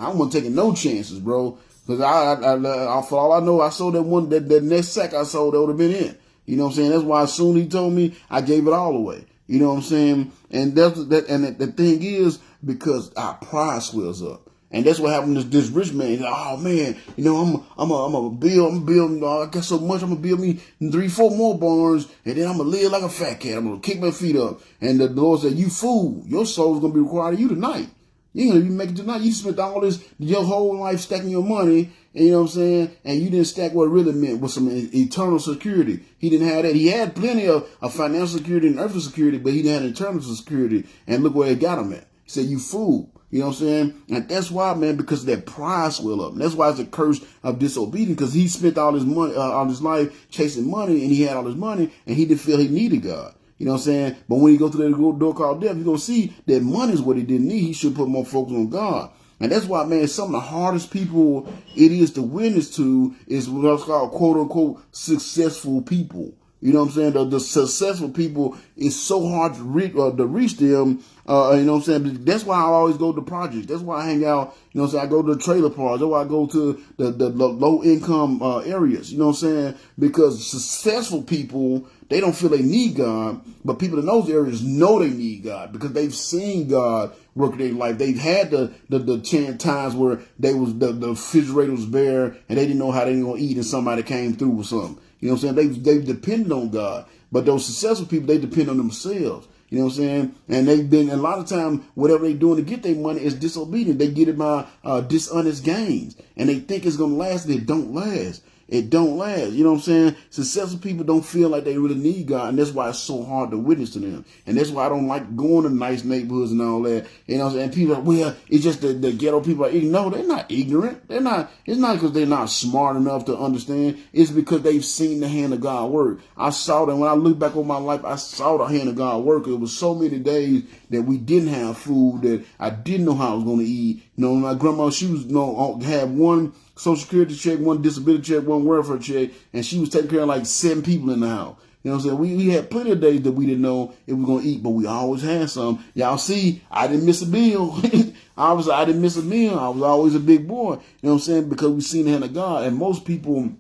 wasn't taking no chances, bro. Because for all I know, I sold that next sack I sold, that would have been it. You know what I'm saying? That's why as soon as he told me, I gave it all away. You know what I'm saying? And the thing is, because our pride swells up. And that's what happened to this rich man. He's like, oh man, you know, I'm a build, I got so much, I'm gonna build me 3-4 more barns, and then I'm gonna live like a fat cat. I'm gonna kick my feet up. And the Lord said, you fool, your soul's gonna be required of you tonight. You ain't gonna be making tonight. You spent all this, your whole life stacking your money, and you know what I'm saying? And you didn't stack what it really meant with some eternal security. He didn't have that. He had plenty of financial security and earthly security, but he didn't have eternal security. And look where it got him at. He said, you fool. You know what I'm saying? And that's why, man, because that pride swell up. And that's why it's a curse of disobedience, because he spent all his money, all his life chasing money, and he had all his money, and he didn't feel he needed God. You know what I'm saying? But when he go through that door called death, you're going to see that money is what he didn't need. He should put more focus on God. And that's why, man, some of the hardest people it is to witness to is what's called, quote unquote, successful people. You know what I'm saying? The successful people, is so hard to reach them. You know what I'm saying? That's why I always go to projects. That's why I hang out. You know what I'm saying? I go to the trailer parks. That's why I go to the low income areas. You know what I'm saying? Because successful people, they don't feel they need God, but people in those areas know they need God because they've seen God work in their life. They've had the times where the refrigerator was bare and they didn't know how they were going to eat, and somebody came through with something. You know what I'm saying? They've depended on God. But those successful people, they depend on themselves. You know what I'm saying? And they've been, a lot of time, whatever they're doing to get their money is disobedient. They get it by dishonest gains. And they think it's going to last. It don't last. It don't last. You know what I'm saying? Successful people don't feel like they really need God. And that's why it's so hard to witness to them. And that's why I don't like going to nice neighborhoods and all that. You know what I'm saying? And people are like, well, it's just the ghetto people are ignorant. No, they're not ignorant. They're not. It's not because they're not smart enough to understand. It's because they've seen the hand of God work. I saw that when I look back on my life, I saw the hand of God work. It was so many days that we didn't have food, that I didn't know how I was going to eat. You know, my grandma, she was, had one Social Security check, one disability check, one welfare check, and she was taking care of like 7 people in the house. You know what I'm saying? We had plenty of days that we didn't know if we were going to eat, but we always had some. Y'all see, I didn't miss a meal. I didn't miss a meal. I was always a big boy. You know what I'm saying? Because we've seen the hand of God. And most people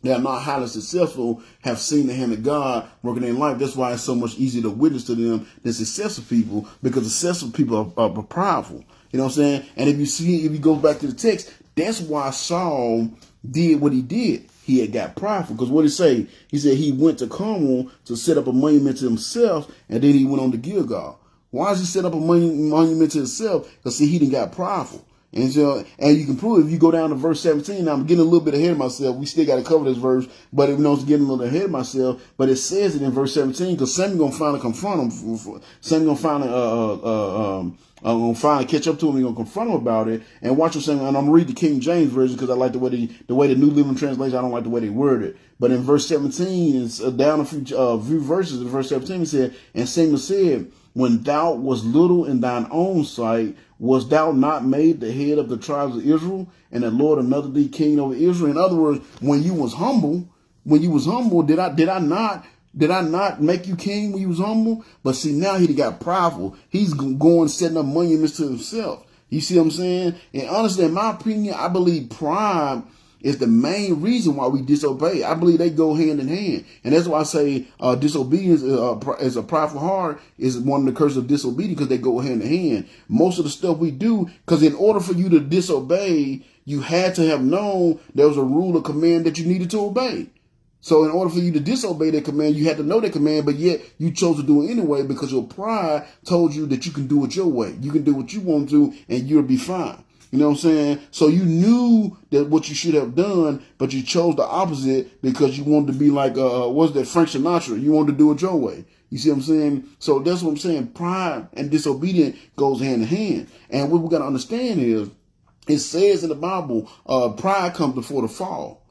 that are not highly successful have seen the hand of God working in life. That's why it's so much easier to witness to them than successful people, because successful people are prideful. You know what I'm saying? And if you go back to the text, that's why Saul did what he did. he had got prideful. Because what did he say? He said he went to Carmel to set up a monument to himself, and then he went on to Gilgal. Why does he set up a monument to himself? Because see, he didn't got prideful. And so, and you can prove if you go down to verse 17. Now I'm getting a little bit ahead of myself. We still got to cover this verse, but it knows getting a little ahead of myself. But it says it in verse 17 because Samuel gonna finally confront him. Samuel gonna finally catch up to him. He's gonna confront him about it. And watch what I'm saying. And I'm gonna read the King James version because I like the way the New Living Translation. I don't like the way they word it. But in verse 17, it's down a few verses. In verse 17, he said, "And Samuel said, when thou was little in thine own sight, was thou not made the head of the tribes of Israel, and the Lord another thee king over Israel?" In other words, when you was humble, did I not make you king when you was humble? But see, now he got prideful. He's going setting up monuments to himself. You see what I'm saying? And honestly, in my opinion, I believe pride is the main reason why we disobey. I believe they go hand in hand. And that's why I say disobedience is a prideful heart is one of the curses of disobedience because they go hand in hand. Most of the stuff we do, because in order for you to disobey, you had to have known there was a rule or command that you needed to obey. So in order for you to disobey that command, you had to know that command, but yet you chose to do it anyway because your pride told you that you can do it your way. You can do what you want to and you'll be fine. You know what I'm saying? So you knew that what you should have done, but you chose the opposite because you wanted to be like, what's that, Frank Sinatra? You wanted to do it your way. You see what I'm saying? So that's what I'm saying. Pride and disobedience goes hand in hand. And what we got to understand is, it says in the Bible, pride comes before the fall.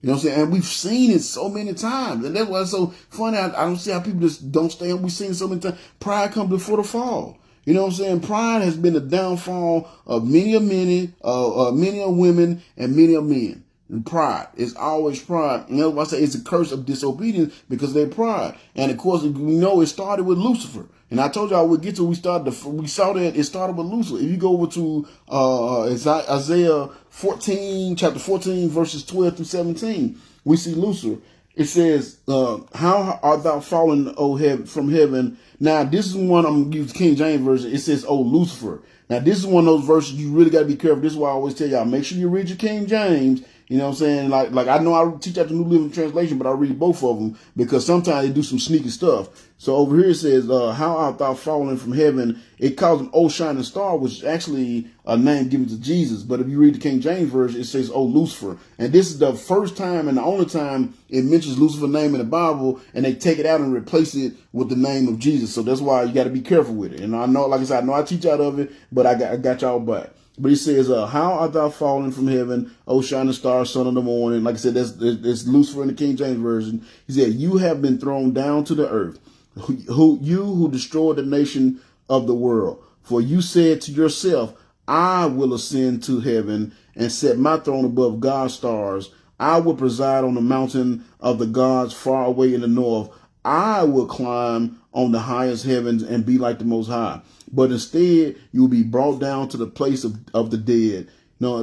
You know what I'm saying? And we've seen it so many times. And that's why it's so funny. I don't see how people just don't stay up. We've seen it so many times. Pride comes before the fall. You know what I'm saying? Pride has been the downfall of many women and many men. And pride is always pride. And that's why I say it's a curse of disobedience because of their pride. And of course, we know it started with Lucifer. And I told y'all we'd get to we saw that it started with Lucifer. If you go over to Isaiah 14, chapter 14, verses 12 through 17, we see Lucifer. It says, how art thou fallen, O heaven, from heaven? Now, this is one, I'm going to use the King James Version. It says, O Lucifer. Now, this is one of those verses you really got to be careful. This is why I always tell y'all, make sure you read your King James. You know what I'm saying? Like I know I teach out the New Living Translation, but I read both of them because sometimes they do some sneaky stuff. So over here it says, how art thou fallen from heaven? It calls him O shining star, which is actually a name given to Jesus. But if you read the King James Version, it says O Lucifer. And this is the first time and the only time it mentions Lucifer's name in the Bible, and they take it out and replace it with the name of Jesus. So that's why you got to be careful with it. And I know, like I said, I know I teach out of it, but I got y'all back. But he says, how art thou fallen from heaven, O shining star, son of the morning? Like I said, that's Lucifer in the King James Version. He said, you have been thrown down to the earth, who destroyed the nation of the world. For you said to yourself, I will ascend to heaven and set my throne above God's stars. I will preside on the mountain of the gods far away in the north. I will climb on the highest heavens and be like the Most High. But instead, you will be brought down to the place of the dead,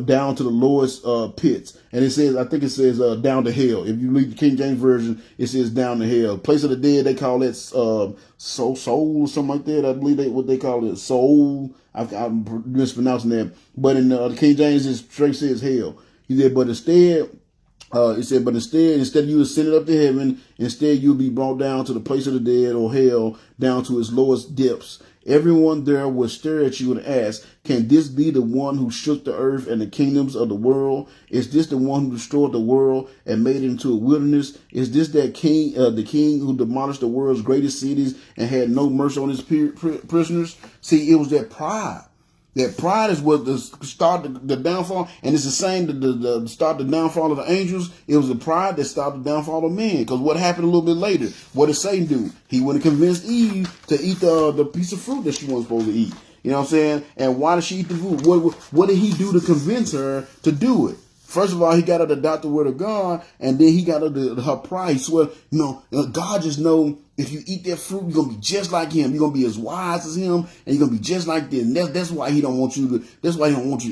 down to the lowest pits. And it says, I think it says down to hell. If you read the King James Version, it says down to hell. Place of the dead, they call it soul or something like that. I believe what they call it, soul. I'm mispronouncing that. But in the King James, it straight says hell. He said, but instead, instead of you ascended up to heaven, instead you'll be brought down to the place of the dead, or hell, down to its lowest depths. Everyone there will stare at you and ask, can this be the one who shook the earth and the kingdoms of the world? Is this the one who destroyed the world and made it into a wilderness? Is this that king, the king who demolished the world's greatest cities and had no mercy on his prisoners? See, it was that pride. That pride is what started the downfall, and it's the same to start the downfall of the angels. It was the pride that started the downfall of men. Because what happened a little bit later? What did Satan do? He went and convinced Eve to eat the piece of fruit that she wasn't supposed to eat. You know what I'm saying? And why did she eat the fruit? What did he do to convince her to do it? First of all, he got her to adopt the word of God, and then he got her her pride. He swear, God just know if you eat that fruit, you're going to be just like him. You're going to be as wise as him, and you're going to be just like this. And that's why he don't want you to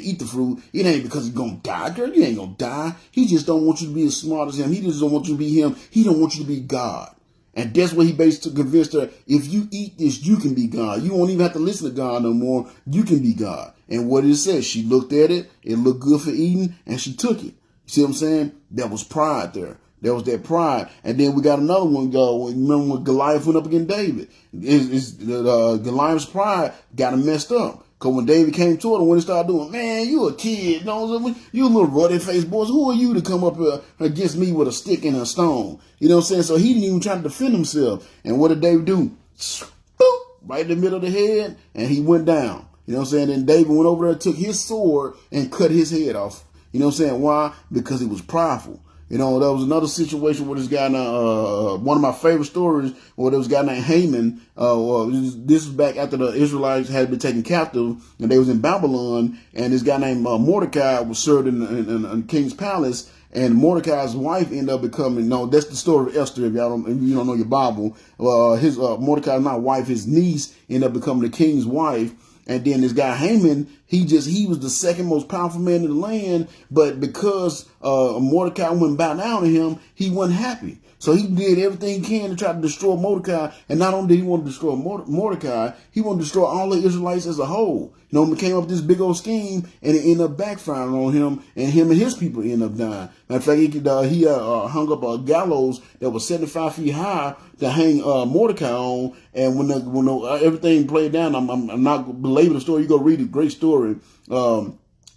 eat the fruit. It ain't because you're going to die, girl. You ain't going to die. He just don't want you to be as smart as him. He just don't want you to be him. He don't want you to be God. And that's what he basically convinced her. If you eat this, you can be God. You won't even have to listen to God no more. You can be God. And what it says, she looked at it. It looked good for eating, and she took it. You see what I'm saying? That was pride there. There was that pride. And then we got another one. Remember when Goliath went up against David? Goliath's pride got him messed up. Because when David came to it, and when he started doing, man, you a kid, you a little ruddy-faced boys. Who are you to come up against me with a stick and a stone? You know what I'm saying? So he didn't even try to defend himself. And what did David do? Boop, right in the middle of the head, and he went down. You know what I'm saying? And David went over there, took his sword, and cut his head off. You know what I'm saying? Why? Because he was prideful. You know, there was another situation where this guy, one of my favorite stories, where there was a guy named Haman. This was back after the Israelites had been taken captive, and they was in Babylon, and this guy named Mordecai was served in the king's palace, and Mordecai's wife ended up becoming, that's the story of Esther, if you don't know your Bible. Mordecai's not wife, his niece ended up becoming the king's wife. And then this guy Haman, he was the second most powerful man in the land, but because Mordecai wouldn't bow down to him, he wasn't happy. So he did everything he can to try to destroy Mordecai. And not only did he want to destroy Mordecai, he wanted to destroy all the Israelites as a whole. He came up with this big old scheme, and it ended up backfiring on him and his people ended up dying. Matter of fact, he hung up a gallows that was 75 feet high to hang Mordecai on. And when everything played down, I'm not belaboring the story. You go read it, great story. They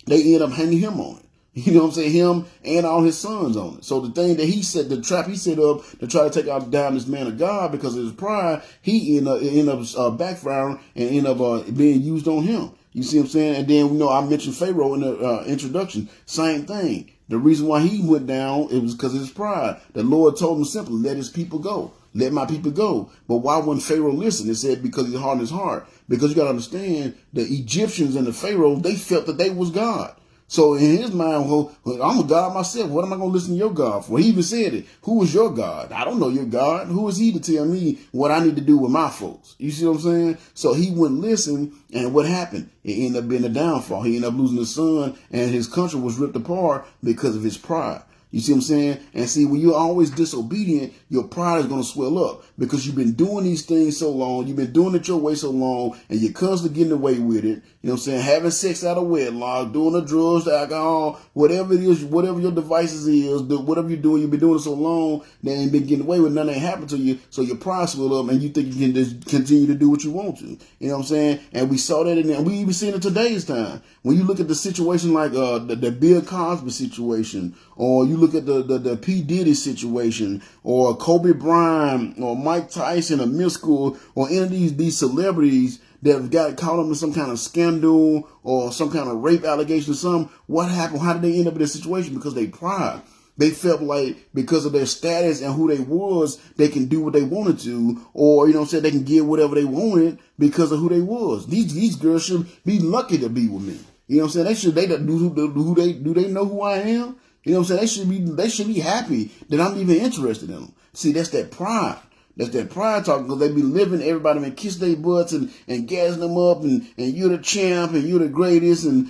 ended up hanging him on it. You know what I'm saying? Him and all his sons on it. So the thing that the trap he set up to try to take down this man of God because of his pride, he ended up backfiring and ended up being used on him. You see what I'm saying? And then, I mentioned Pharaoh in the introduction. Same thing. The reason why he went down, it was because of his pride. The Lord told him simply, let his people go. Let my people go. But why wouldn't Pharaoh listen? It said because he hardened his heart. Because you got to understand, the Egyptians and the Pharaoh, they felt that they was God. So in his mind, well, I'm a God myself. What am I going to listen to your God for? He even said it. Who is your God? I don't know your God. Who is he to tell me what I need to do with my folks? You see what I'm saying? So he wouldn't listen. And what happened? It ended up being a downfall. He ended up losing his son, and his country was ripped apart because of his pride. You see what I'm saying? And see, when you're always disobedient, your pride is going to swell up because you've been doing these things so long. You've been doing it your way so long, and you're constantly getting away with it. You know what I'm saying? Having sex out of wedlock, doing the drugs, the alcohol, whatever it is, whatever your devices is, whatever you're doing, you've been doing it so long that you ain't been getting away with, nothing ain't happened to you. So your pride swell up, and you think you can just continue to do what you want to. You know what I'm saying? And we saw that, and we even seen it today's time. When you look at the situation like the Bill Cosby situation, or you look at the P. Diddy situation, or Kobe Bryant, or Mike Tyson, or Miskell, or any of these celebrities that have got caught up in some kind of scandal or some kind of rape allegation or something, what happened? How did they end up in this situation? Because they pride. They felt like because of their status and who they was, they can do what they wanted to, or, they can get whatever they wanted because of who they was. These girls should be lucky to be with me. You know what I'm saying? Do they know who I am? You know what I'm saying? They should be happy that I'm even interested in them. See, that's that pride. That's that pride talking, because they be living, everybody been kiss their butts and gassing them up, and you're the champ and you're the greatest, and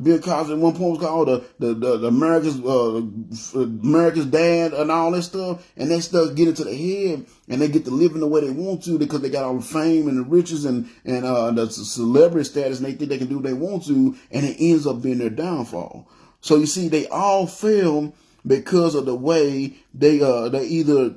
Bill Cosby at one point was called the America's dad and all that stuff, and that stuff get into the head, and they get to live in the way they want to because they got all the fame and the riches and the celebrity status, and they think they can do what they want to, and it ends up being their downfall. So you see, they all fail because of the way they either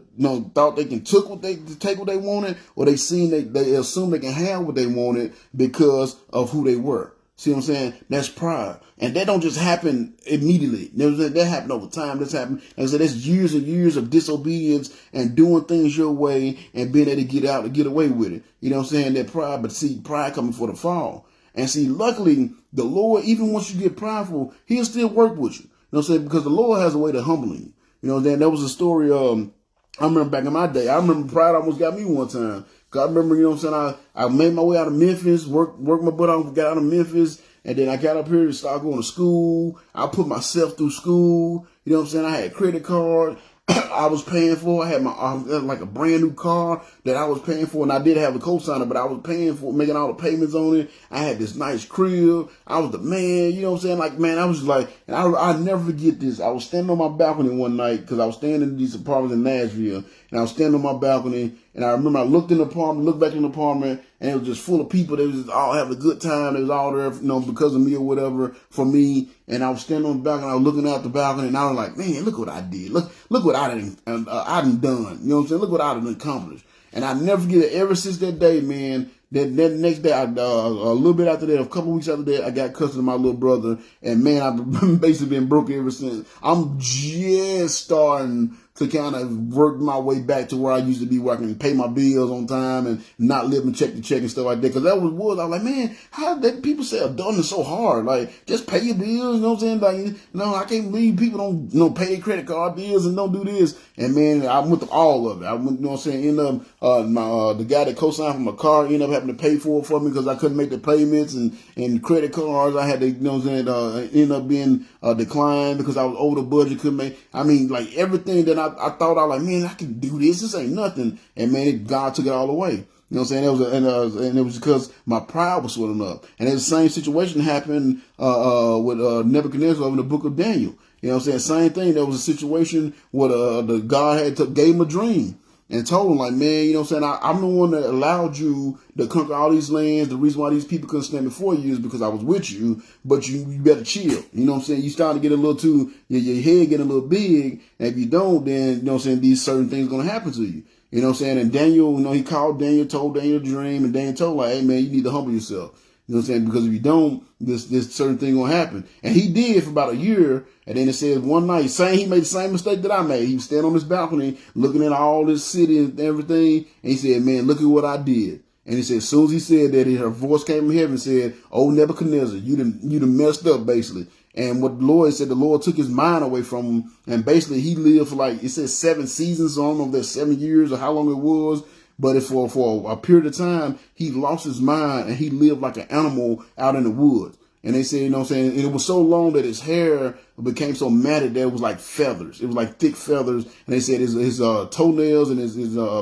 thought they can take what they wanted, or they assume they can have what they wanted because of who they were. See what I'm saying? That's pride, and that don't just happen immediately. That happened over time. That's happened. Like I said, that's years and years of disobedience and doing things your way and being able to get away with it. You know what I'm saying? That pride, but see, pride coming for the fall. And see, luckily, the Lord, even once you get prideful, He'll still work with you. You know what I'm saying? Because the Lord has a way to humbling you. You know what I'm saying? That was a story. I remember back in my day. I remember pride almost got me one time. Cause I remember, you know what I'm saying? I made my way out of Memphis, worked my butt off, got out of Memphis, and then I got up here to start going to school. I put myself through school. You know what I'm saying? I had a credit card I was paying for. I had like a brand new car that I was paying for, and I did have a cosigner, but I was paying for, making all the payments on it. I had this nice crib. I was the man, you know what I'm saying? Like, man, I was like, and I'll never forget this. I was standing on my balcony one night because I was staying in these apartments in Nashville, and I was standing on my balcony, and I remember I looked in the apartment, looked back in the apartment, and it was just full of people. They was just all having a good time. They was all there, because of me or whatever for me. And I was standing on the balcony, I was looking out the balcony, and I was like, man, look what I did. Look what I done done. You know what I'm saying? Look what I done accomplished. And I never forget it. Ever since that day, man. That next day, a little bit after that, a couple weeks after that, I got custody of my little brother, and man, I've basically been broke ever since. I'm just starting to kind of work my way back to where I used to be, where I can pay my bills on time and not live and check to check and stuff like that. Because that was I was like, man, how did people say adulting is so hard? Like, just pay your bills, you know what I'm saying? Like, no, I can't believe people don't pay their credit card bills and don't do this. And man, I went through all of it. I went, you know what I'm saying? End up, the guy that co-signed for my car ended up having to pay for it for me because I couldn't make the payments, and credit cards I had to, you know what I'm saying, end up being declined because I was over the budget, couldn't make. I mean, like everything that I thought, I was like, man, I can do this. This ain't nothing. And man, God took it all away. You know what I'm saying? And it was because my pride was swelling up. And the same situation happened with Nebuchadnezzar in the book of Daniel. You know what I'm saying? Same thing. There was a situation where the God gave him a dream and told him, like, man, you know what I'm saying? I'm the one that allowed you to conquer all these lands. The reason why these people couldn't stand before you is because I was with you, but you better chill. You know what I'm saying? You starting to get a little too, your head getting a little big. And if you don't, then, you know what I'm saying, these certain things are going to happen to you. You know what I'm saying? And Daniel, he called Daniel, told Daniel the dream, and Daniel told him, like, hey, man, you need to humble yourself. You know what I'm saying? Because if you don't, this certain thing gonna happen. And he did for about a year. And then it says one night, he made the same mistake that I made. He was standing on his balcony looking at all this city and everything. And he said, man, look at what I did. And he said, as soon as he said that, her voice came from heaven and said, oh, Nebuchadnezzar, you done messed up, basically. And what the Lord said, the Lord took his mind away from him. And basically he lived for it says 7 seasons. So I don't know if that's 7 years or how long it was. But for a period of time, he lost his mind and he lived like an animal out in the woods. And they said, you know what I'm saying? And it was so long that his hair became so matted that it was like feathers. It was like thick feathers. And they said his toenails and his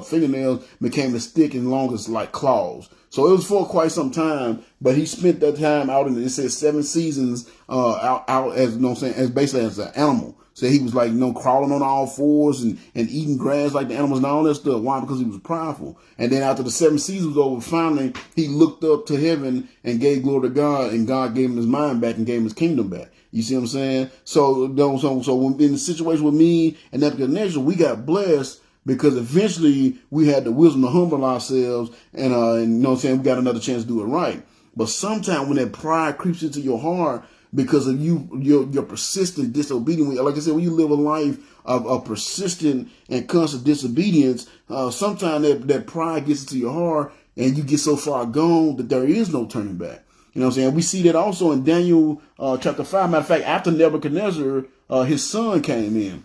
fingernails became as thick and long as like claws. So it was for quite some time, but he spent that time out in, it says 7 seasons, out as, you know what I'm saying, as basically as an animal. So he was like, crawling on all fours and eating grass like the animals and all that stuff. Why? Because he was prideful. And then after the 7 seasons was over, finally he looked up to heaven and gave glory to God, and God gave him his mind back and gave him his kingdom back. You see what I'm saying? So when in the situation with me and Nebuchadnezzar, we got blessed because eventually we had the wisdom to humble ourselves and you know what I'm saying, we got another chance to do it right. But sometimes when that pride creeps into your heart, because of your persistent disobedience, like I said, when you live a life of persistent and constant disobedience, sometimes that pride gets into your heart and you get so far gone that there is no turning back. You know what I'm saying? We see that also in Daniel chapter 5. Matter of fact, after Nebuchadnezzar, his son came in.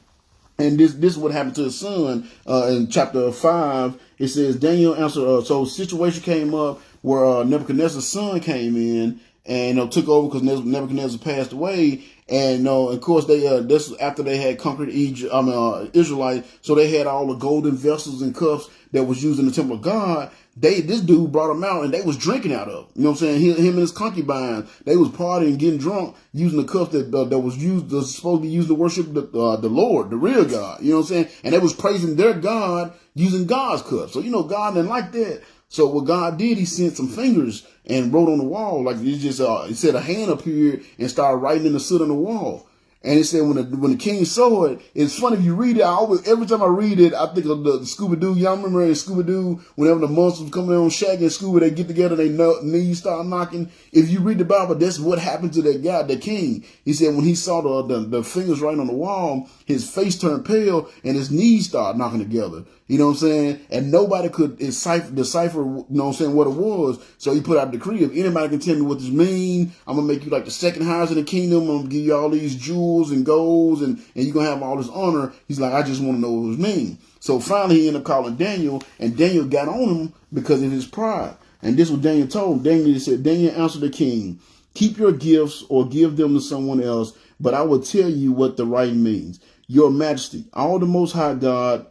And this is what happened to his son in chapter 5. It says, Daniel answered, so a situation came up where Nebuchadnezzar's son came in and took over because Nebuchadnezzar passed away. And of course, this after they had conquered Israelite, so they had all the golden vessels and cups that was used in the temple of God. This dude brought them out and they was drinking out of. You know what I'm saying? Him and his concubines, they was partying, getting drunk, using the cups that was used, supposed to be used to worship the Lord, the real God. You know what I'm saying? And they was praising their God using God's cups. So God didn't like that. So what God did, he sent some fingers and wrote on the wall. Like he said a hand appeared and started writing in the soot on the wall. And it said when the king saw it, it's funny if you read it. Every time I read it, I think of the Scooby-Doo. Y'all remember in Scooby-Doo, whenever the monsters come in on Shaggy and Scooby, they get together, they knees start knocking. If you read the Bible, that's what happened to that guy, the king. He said when he saw the fingers writing on the wall, his face turned pale and his knees started knocking together. You know what I'm saying? And nobody could decipher, you know what I'm saying, what it was. So he put out a decree. If anybody can tell me what this means, I'm going to make you like the second highest in the kingdom. I'm going to give you all these jewels and golds and you're going to have all this honor. He's like, I just want to know what it means. So finally he ended up calling Daniel, and Daniel got on him because of his pride. And this is what Daniel told him. Daniel said, Daniel answered the king, keep your gifts or give them to someone else, but I will tell you what the writing means. Your Majesty, all the Most High God,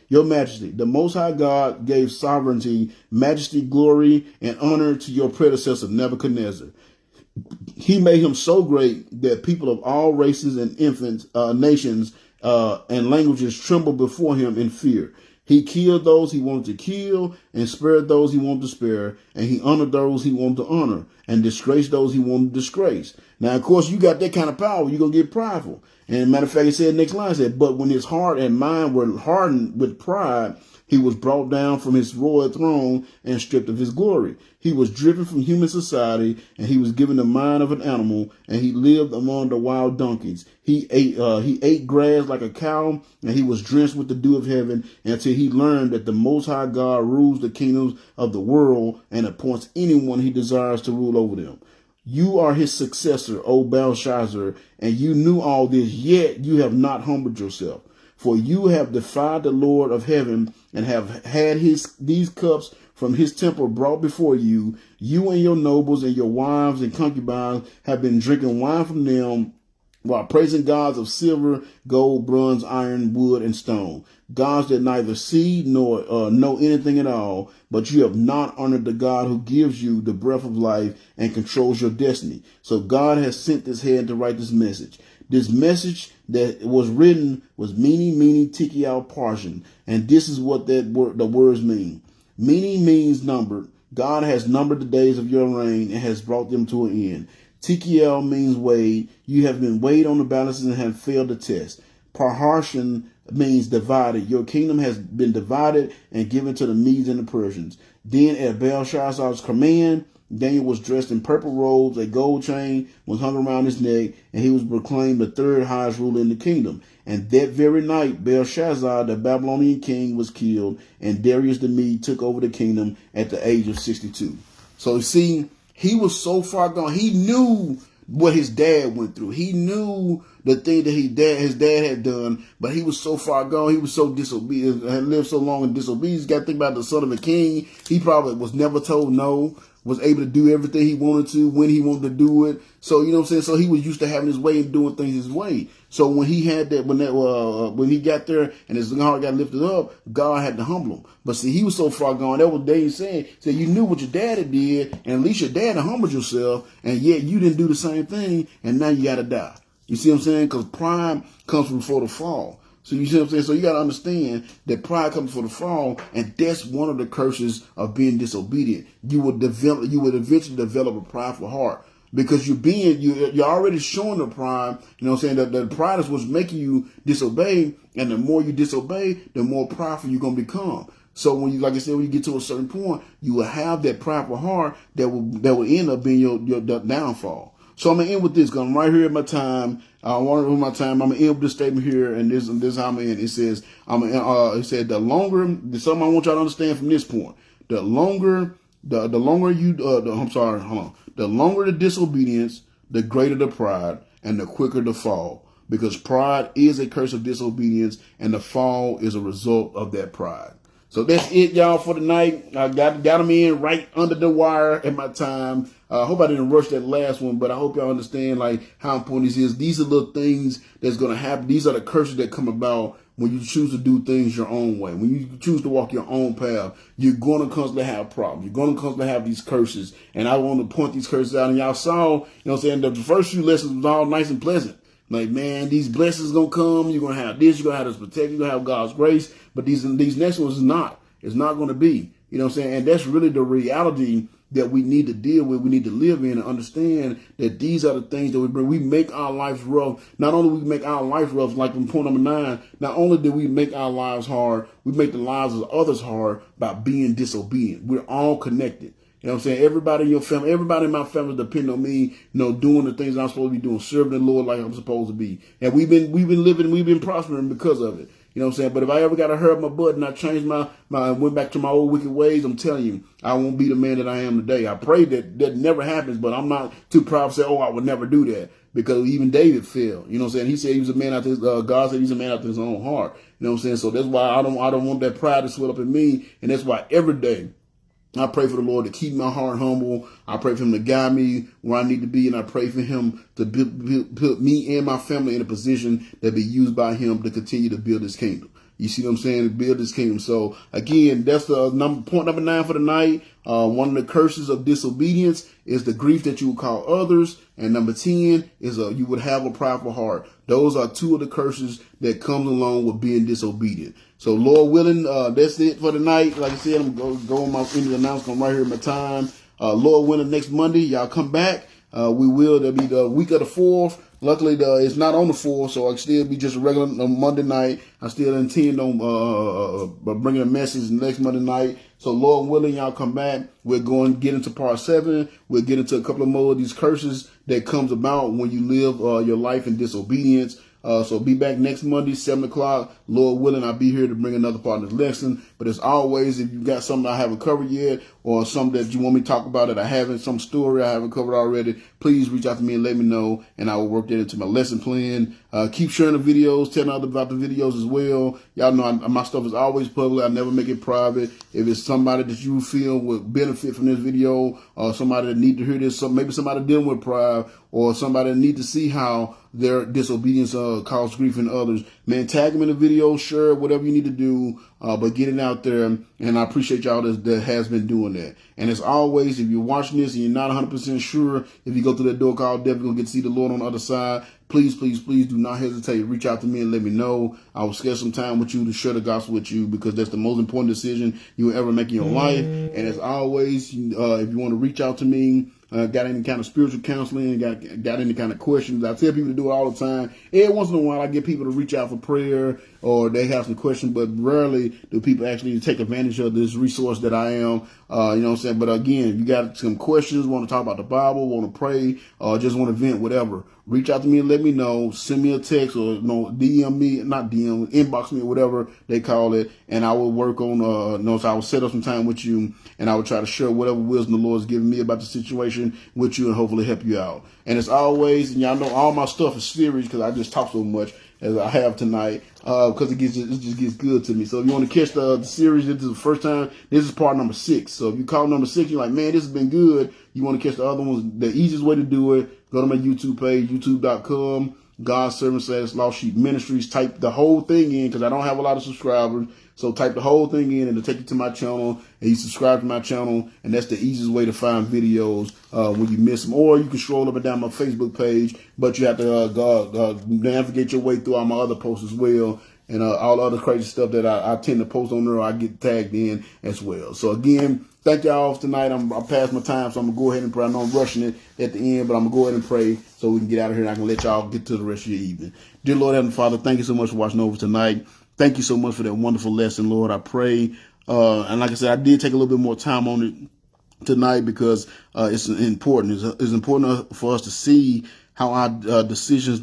Your Majesty, the Most High God gave sovereignty, majesty, glory, and honor to your predecessor, Nebuchadnezzar. He made him so great that people of all races and nations and languages tremble before him in fear. He killed those he wanted to kill and spared those he wanted to spare, and he honored those he wanted to honor and disgraced those he wanted to disgrace. Now, of course, you got that kind of power, you're going to get prideful. And matter of fact, it said next line, said, but when his heart and mind were hardened with pride, he was brought down from his royal throne and stripped of his glory. He was driven from human society, and he was given the mind of an animal, and he lived among the wild donkeys. He ate grass like a cow, and he was drenched with the dew of heaven until he learned that the Most High God rules the kingdoms of the world and appoints anyone he desires to rule over them. You are his successor, O Belshazzar, and you knew all this, yet you have not humbled yourself. For you have defied the Lord of heaven and have had these cups from his temple brought before you. You and your nobles and your wives and concubines have been drinking wine from them while praising gods of silver, gold, bronze, iron, wood, and stone. Gods that neither see nor know anything at all, but you have not honored the God who gives you the breath of life and controls your destiny. So God has sent this hand to write this message. This message that was written was Mene, Tekel, Parsin, and this is what the words mean. Mene means numbered. God has numbered the days of your reign and has brought them to an end. Tekel means weighed. You have been weighed on the balances and have failed the test. Parsin means divided. Your kingdom has been divided and given to the Medes and the Persians. Then at Belshazzar's command, Daniel was dressed in purple robes, a gold chain was hung around his neck, and he was proclaimed the third highest ruler in the kingdom. And that very night, Belshazzar, the Babylonian king, was killed, and Darius the Mede took over the kingdom at the age of 62. So you see, he was so far gone. He knew what his dad went through. He knew the thing that his dad had done, but he was so far gone. He was so disobedient, had lived so long in disobedience. You got to think about the son of a king. He probably was never told no, was able to do everything he wanted to when he wanted to do it. So, you know what I'm saying? So he was used to having his way and doing things his way. So when he had that, when he got there and his heart got lifted up, God had to humble him. But see, he was so far gone. That was David saying, you knew what your daddy did, and at least your dad humbled yourself, and yet you didn't do the same thing, and now you got to die. You see what I'm saying? Because pride comes before the fall. So you see what I'm saying? So you got to understand that pride comes before the fall, and that's one of the curses of being disobedient. You would eventually develop a prideful heart because you're already showing the pride. You know what I'm saying? That the pride is what's making you disobey, and the more you disobey, the more prideful you're gonna become. So when you, like I said, when you get to a certain point, you will have that prideful heart that will end up being your downfall. So I'm gonna end with this. Cause I'm right here at my time. I'm gonna end with this statement here, and this is how I'm gonna end. It says, it said the longer. Something I want y'all to understand from this point. The longer the longer the disobedience, the greater the pride, and the quicker the fall. Because pride is a curse of disobedience, and the fall is a result of that pride. So that's it, y'all, for tonight. I got them in right under the wire at my time. I hope I didn't rush that last one, but I hope y'all understand how important this is. These are little things that's going to happen. These are the curses that come about when you choose to do things your own way. When you choose to walk your own path, you're going to constantly have problems. You're going to constantly have these curses. And I want to point these curses out. And y'all saw, you know what I'm saying, the first few lessons was all nice and pleasant. Like, man, these blessings going to come. You're going to have this. You're going to have this protection. You're going to have God's grace. But these next ones is not. It's not going to be. You know what I'm saying? And that's really the reality that we need to deal with. We need to live in and understand that these are the things that we bring. We make our lives rough. Not only do we make our life rough, like in point number 9, not only do we make our lives hard, we make the lives of others hard by being disobedient. We're all connected. You know what I'm saying? Everybody in your family, everybody in my family depend on me, doing the things I'm supposed to be doing, serving the Lord like I'm supposed to be. And we've been living, we've been prospering because of it. You know what I'm saying? But if I ever got to hurt my butt and I changed went back to my old wicked ways, I'm telling you, I won't be the man that I am today. I pray that never happens, but I'm not too proud to say, I would never do that, because even David failed. You know what I'm saying? He said he was a man after his, God said he's a man after his own heart. You know what I'm saying? So that's why I don't want that pride to swell up in me. And that's why every day I pray for the Lord to keep my heart humble. I pray for him to guide me where I need to be. And I pray for him to put me and my family in a position that be used by him to continue to build his kingdom. You see what I'm saying? To build this kingdom. So again, that's the point number 9 for the night. One of the curses of disobedience is the grief that you would call others. And number 10 is you would have a prideful heart. Those are 2 of the curses that comes along with being disobedient. So Lord willing, that's it for the night. Like I said, I'm going to go on my end of the announcement right here in my time. Lord willing, next Monday, y'all come back. That'll be the week of the 4th. Luckily, it's not on the 4th, so I can still be just a regular Monday night. I still intend on bringing a message next Monday night. So Lord willing, y'all come back. We're going to get into part 7. We'll get into a couple of more of these curses that comes about when you live your life in disobedience. So be back next Monday, 7 o'clock. Lord willing, I'll be here to bring another part of this lesson. But as always, if you got something I haven't covered yet or something that you want me to talk about that I haven't, some story I haven't covered already, please reach out to me and let me know, and I will work that into my lesson plan. Keep sharing the videos, telling others about the videos as well. Y'all know my stuff is always public. I never make it private. If it's somebody that you feel would benefit from this video, or somebody that need to hear this, maybe somebody dealing with pride, or somebody that need to see how their disobedience cause grief in others, man, tag them in the video, share whatever you need to do, but get it out there. And I appreciate y'all that has been doing that. And as always, if you're watching this and you're not 100% sure if you go through that door called death, you're going to get to see the Lord on the other side, please, please, please do not hesitate. Reach out to me and let me know. I will schedule some time with you to share the gospel with you, because that's the most important decision you will ever make in your life. And as always, if you want to reach out to me, got any kind of spiritual counseling, got any kind of questions, I tell people to do it all the time. Every once in a while, I get people to reach out for prayer or they have some questions, but rarely do people actually take advantage of this resource that I am. You know what I'm saying? But again, if you got some questions, want to talk about the Bible, want to pray, or just want to vent, whatever, reach out to me and let me know. Send me a text or DM me, not DM, inbox me or whatever they call it, and I will work on, so I will set up some time with you, and I will try to share whatever wisdom the Lord has given me about the situation with you and hopefully help you out. And as always, and y'all know all my stuff is serious because I just talk so much as I have tonight, because it just gets good to me. So if you want to catch the series, this is the first time, this is part number 6. So if you call number 6, you're like, man, this has been good. You want to catch the other ones, the easiest way to do it, go to my YouTube page, youtube.com, God's Servant / Lost Sheep Ministries. Type the whole thing in, because I don't have a lot of subscribers. So type the whole thing in and it'll take you to my channel, and you subscribe to my channel, and that's the easiest way to find videos when you miss them. Or you can scroll up and down my Facebook page, but you have to navigate your way through all my other posts as well, and all the other crazy stuff that I tend to post on there, I get tagged in as well. So again, thank y'all for tonight. I'm past my time, so I'm going to go ahead and pray. I know I'm rushing it at the end, but I'm going to go ahead and pray so we can get out of here and I can let y'all get to the rest of your evening. Dear Lord, Heavenly Father, thank you so much for watching over tonight. Thank you so much for that wonderful lesson, Lord. I pray, and like I said, I did take a little bit more time on it tonight because it's important. It's important for us to see how our decisions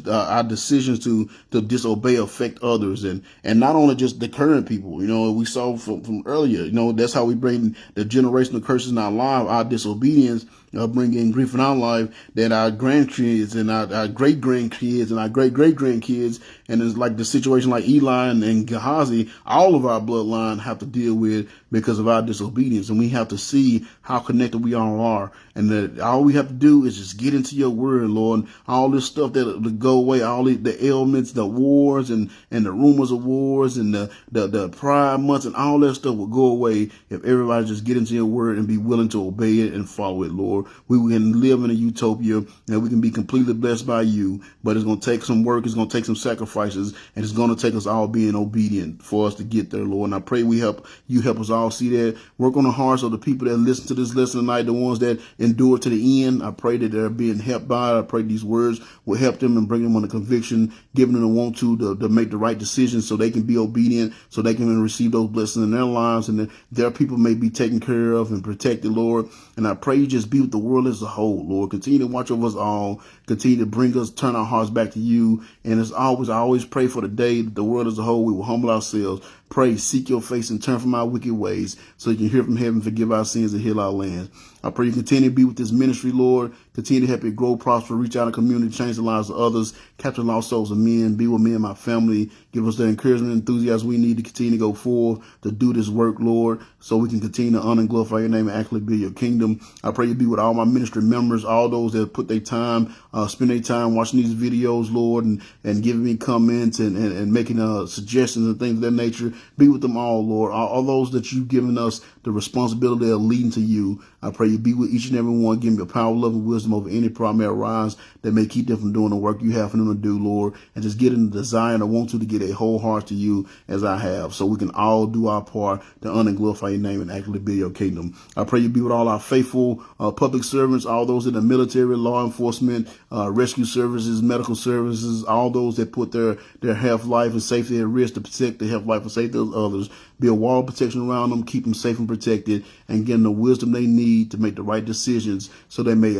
to disobey affect others, and not only just the current people. We saw from earlier. That's how we bring the generational curses in our life, our disobedience. Bring in grief in our life, that our grandkids and our great-grandkids and our great-great-grandkids, and it's like the situation like Eli and Gehazi, all of our bloodline have to deal with because of our disobedience. And we have to see how connected we all are. And that all we have to do is just get into your word, Lord. And all this stuff that will go away, all the ailments, the wars and the rumors of wars and the pride months and all that stuff will go away if everybody just get into your word and be willing to obey it and follow it, Lord. We can live in a utopia and we can be completely blessed by you, but it's going to take some work. It's going to take some sacrifices, and it's going to take us all being obedient for us to get there, Lord. And I pray help us all see that. Work on the hearts of the people that listen to this lesson tonight, the ones that endure to the end. I pray that they're being helped by it. I pray these words will help them and bring them on the conviction, giving them the want to make the right decisions so they can be obedient, so they can receive those blessings in their lives, and that their people may be taken care of and protected, Lord. And I pray you just be with the world as a whole, Lord. Continue to watch over us all. Continue to turn our hearts back to you. And as always, I always pray for the day that the world as a whole, we will humble ourselves, pray, seek your face and turn from our wicked ways so you can hear from heaven, forgive our sins and heal our land. I pray you continue to be with this ministry, Lord. Continue to help it grow, prosper, reach out in the community, change the lives of others, capture lost souls of men, be with me and my family. Give us the encouragement and enthusiasm we need to continue to go forward, to do this work, Lord, so we can continue to honor and glorify your name and actually build your kingdom. I pray you be with all my ministry members, all those that put their time, spend their time watching these videos, Lord, and giving me comments and making suggestions and things of that nature. Be with them all, Lord. All those that you've given us the responsibility of leading to you. I pray you be with each and every one. Give me the power, love, and wisdom over any problem that arise that may keep them from doing the work you have for them to do, Lord. And just get in the desire and I want to get a whole heart to you as I have, so we can all do our part to honor and glorify your name and actually build your kingdom. I pray you be with all our faithful public servants, all those in the military, law enforcement, rescue services, medical services, all those that put their health, life, and safety at risk to protect the health, life, and safety of others. Be a wall of protection around them, keep them safe and protected, and give them the wisdom they need to make the right decisions so they may,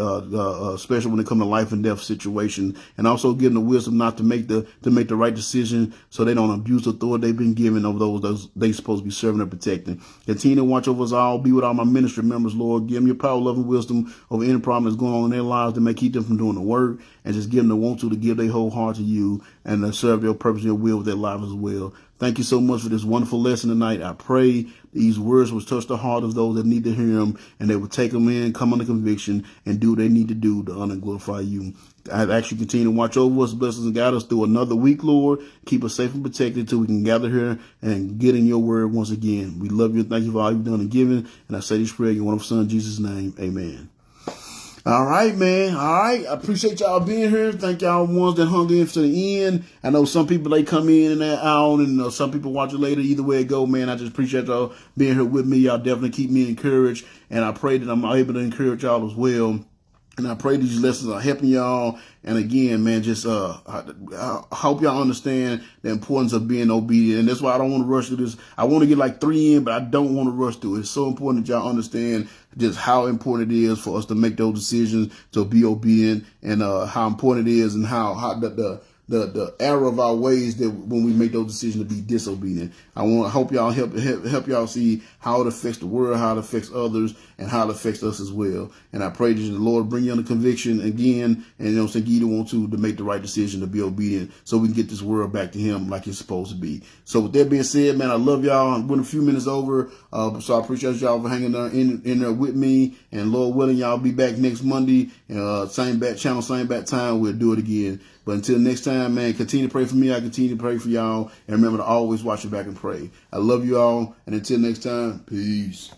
especially when it comes to life and death situation, and also give them the wisdom not to make the right decision so they don't abuse the authority they've been given over those they supposed to be serving and protecting. Continue to watch over us all. Be with all my ministry members, Lord. Give them your power, love, and wisdom over any problem that's going on in their lives that may keep them from doing the work, and just give them the want to give their whole heart to you and to serve their purpose and your will with their lives as well. Thank you so much for this wonderful lesson tonight. I pray these words will touch the heart of those that need to hear them, and they will take them in, come under conviction, and do what they need to do to honor and glorify you. I actually continue to watch over us, bless us, and guide us through another week, Lord. Keep us safe and protected until we can gather here and get in your word once again. We love you. Thank you for all you've done and given. And I say this prayer in your wonderful son, Jesus' name. Amen. All right, man. All right. I appreciate y'all being here. Thank y'all ones that hung in to the end. I know some people, they come in and they're out, and some people watch it later. Either way it go, man, I just appreciate y'all being here with me. Y'all definitely keep me encouraged, and I pray that I'm able to encourage y'all as well. And I pray these lessons are helping y'all. And again, man, just I hope y'all understand the importance of being obedient. And that's why I don't want to rush through this. I want to get like 3 in, but I don't want to rush through it. It's so important that y'all understand just how important it is for us to make those decisions, to be obedient, and how important it is, and how the error of our ways that when we make those decisions to be disobedient. I hope y'all help y'all see how it affects the world, how it affects others, and how it affects us as well. And I pray that the Lord bring you under conviction again, and give you the want to make the right decision to be obedient, so we can get this world back to Him like it's supposed to be. So with that being said, man, I love y'all. I'm a few minutes over, so I appreciate y'all for hanging there in there with me. And Lord willing, y'all be back next Monday, same bat channel, same bat time. We'll do it again. But until next time, man, continue to pray for me. I continue to pray for y'all. And remember to always watch your back and pray. I love you all. And until next time, peace.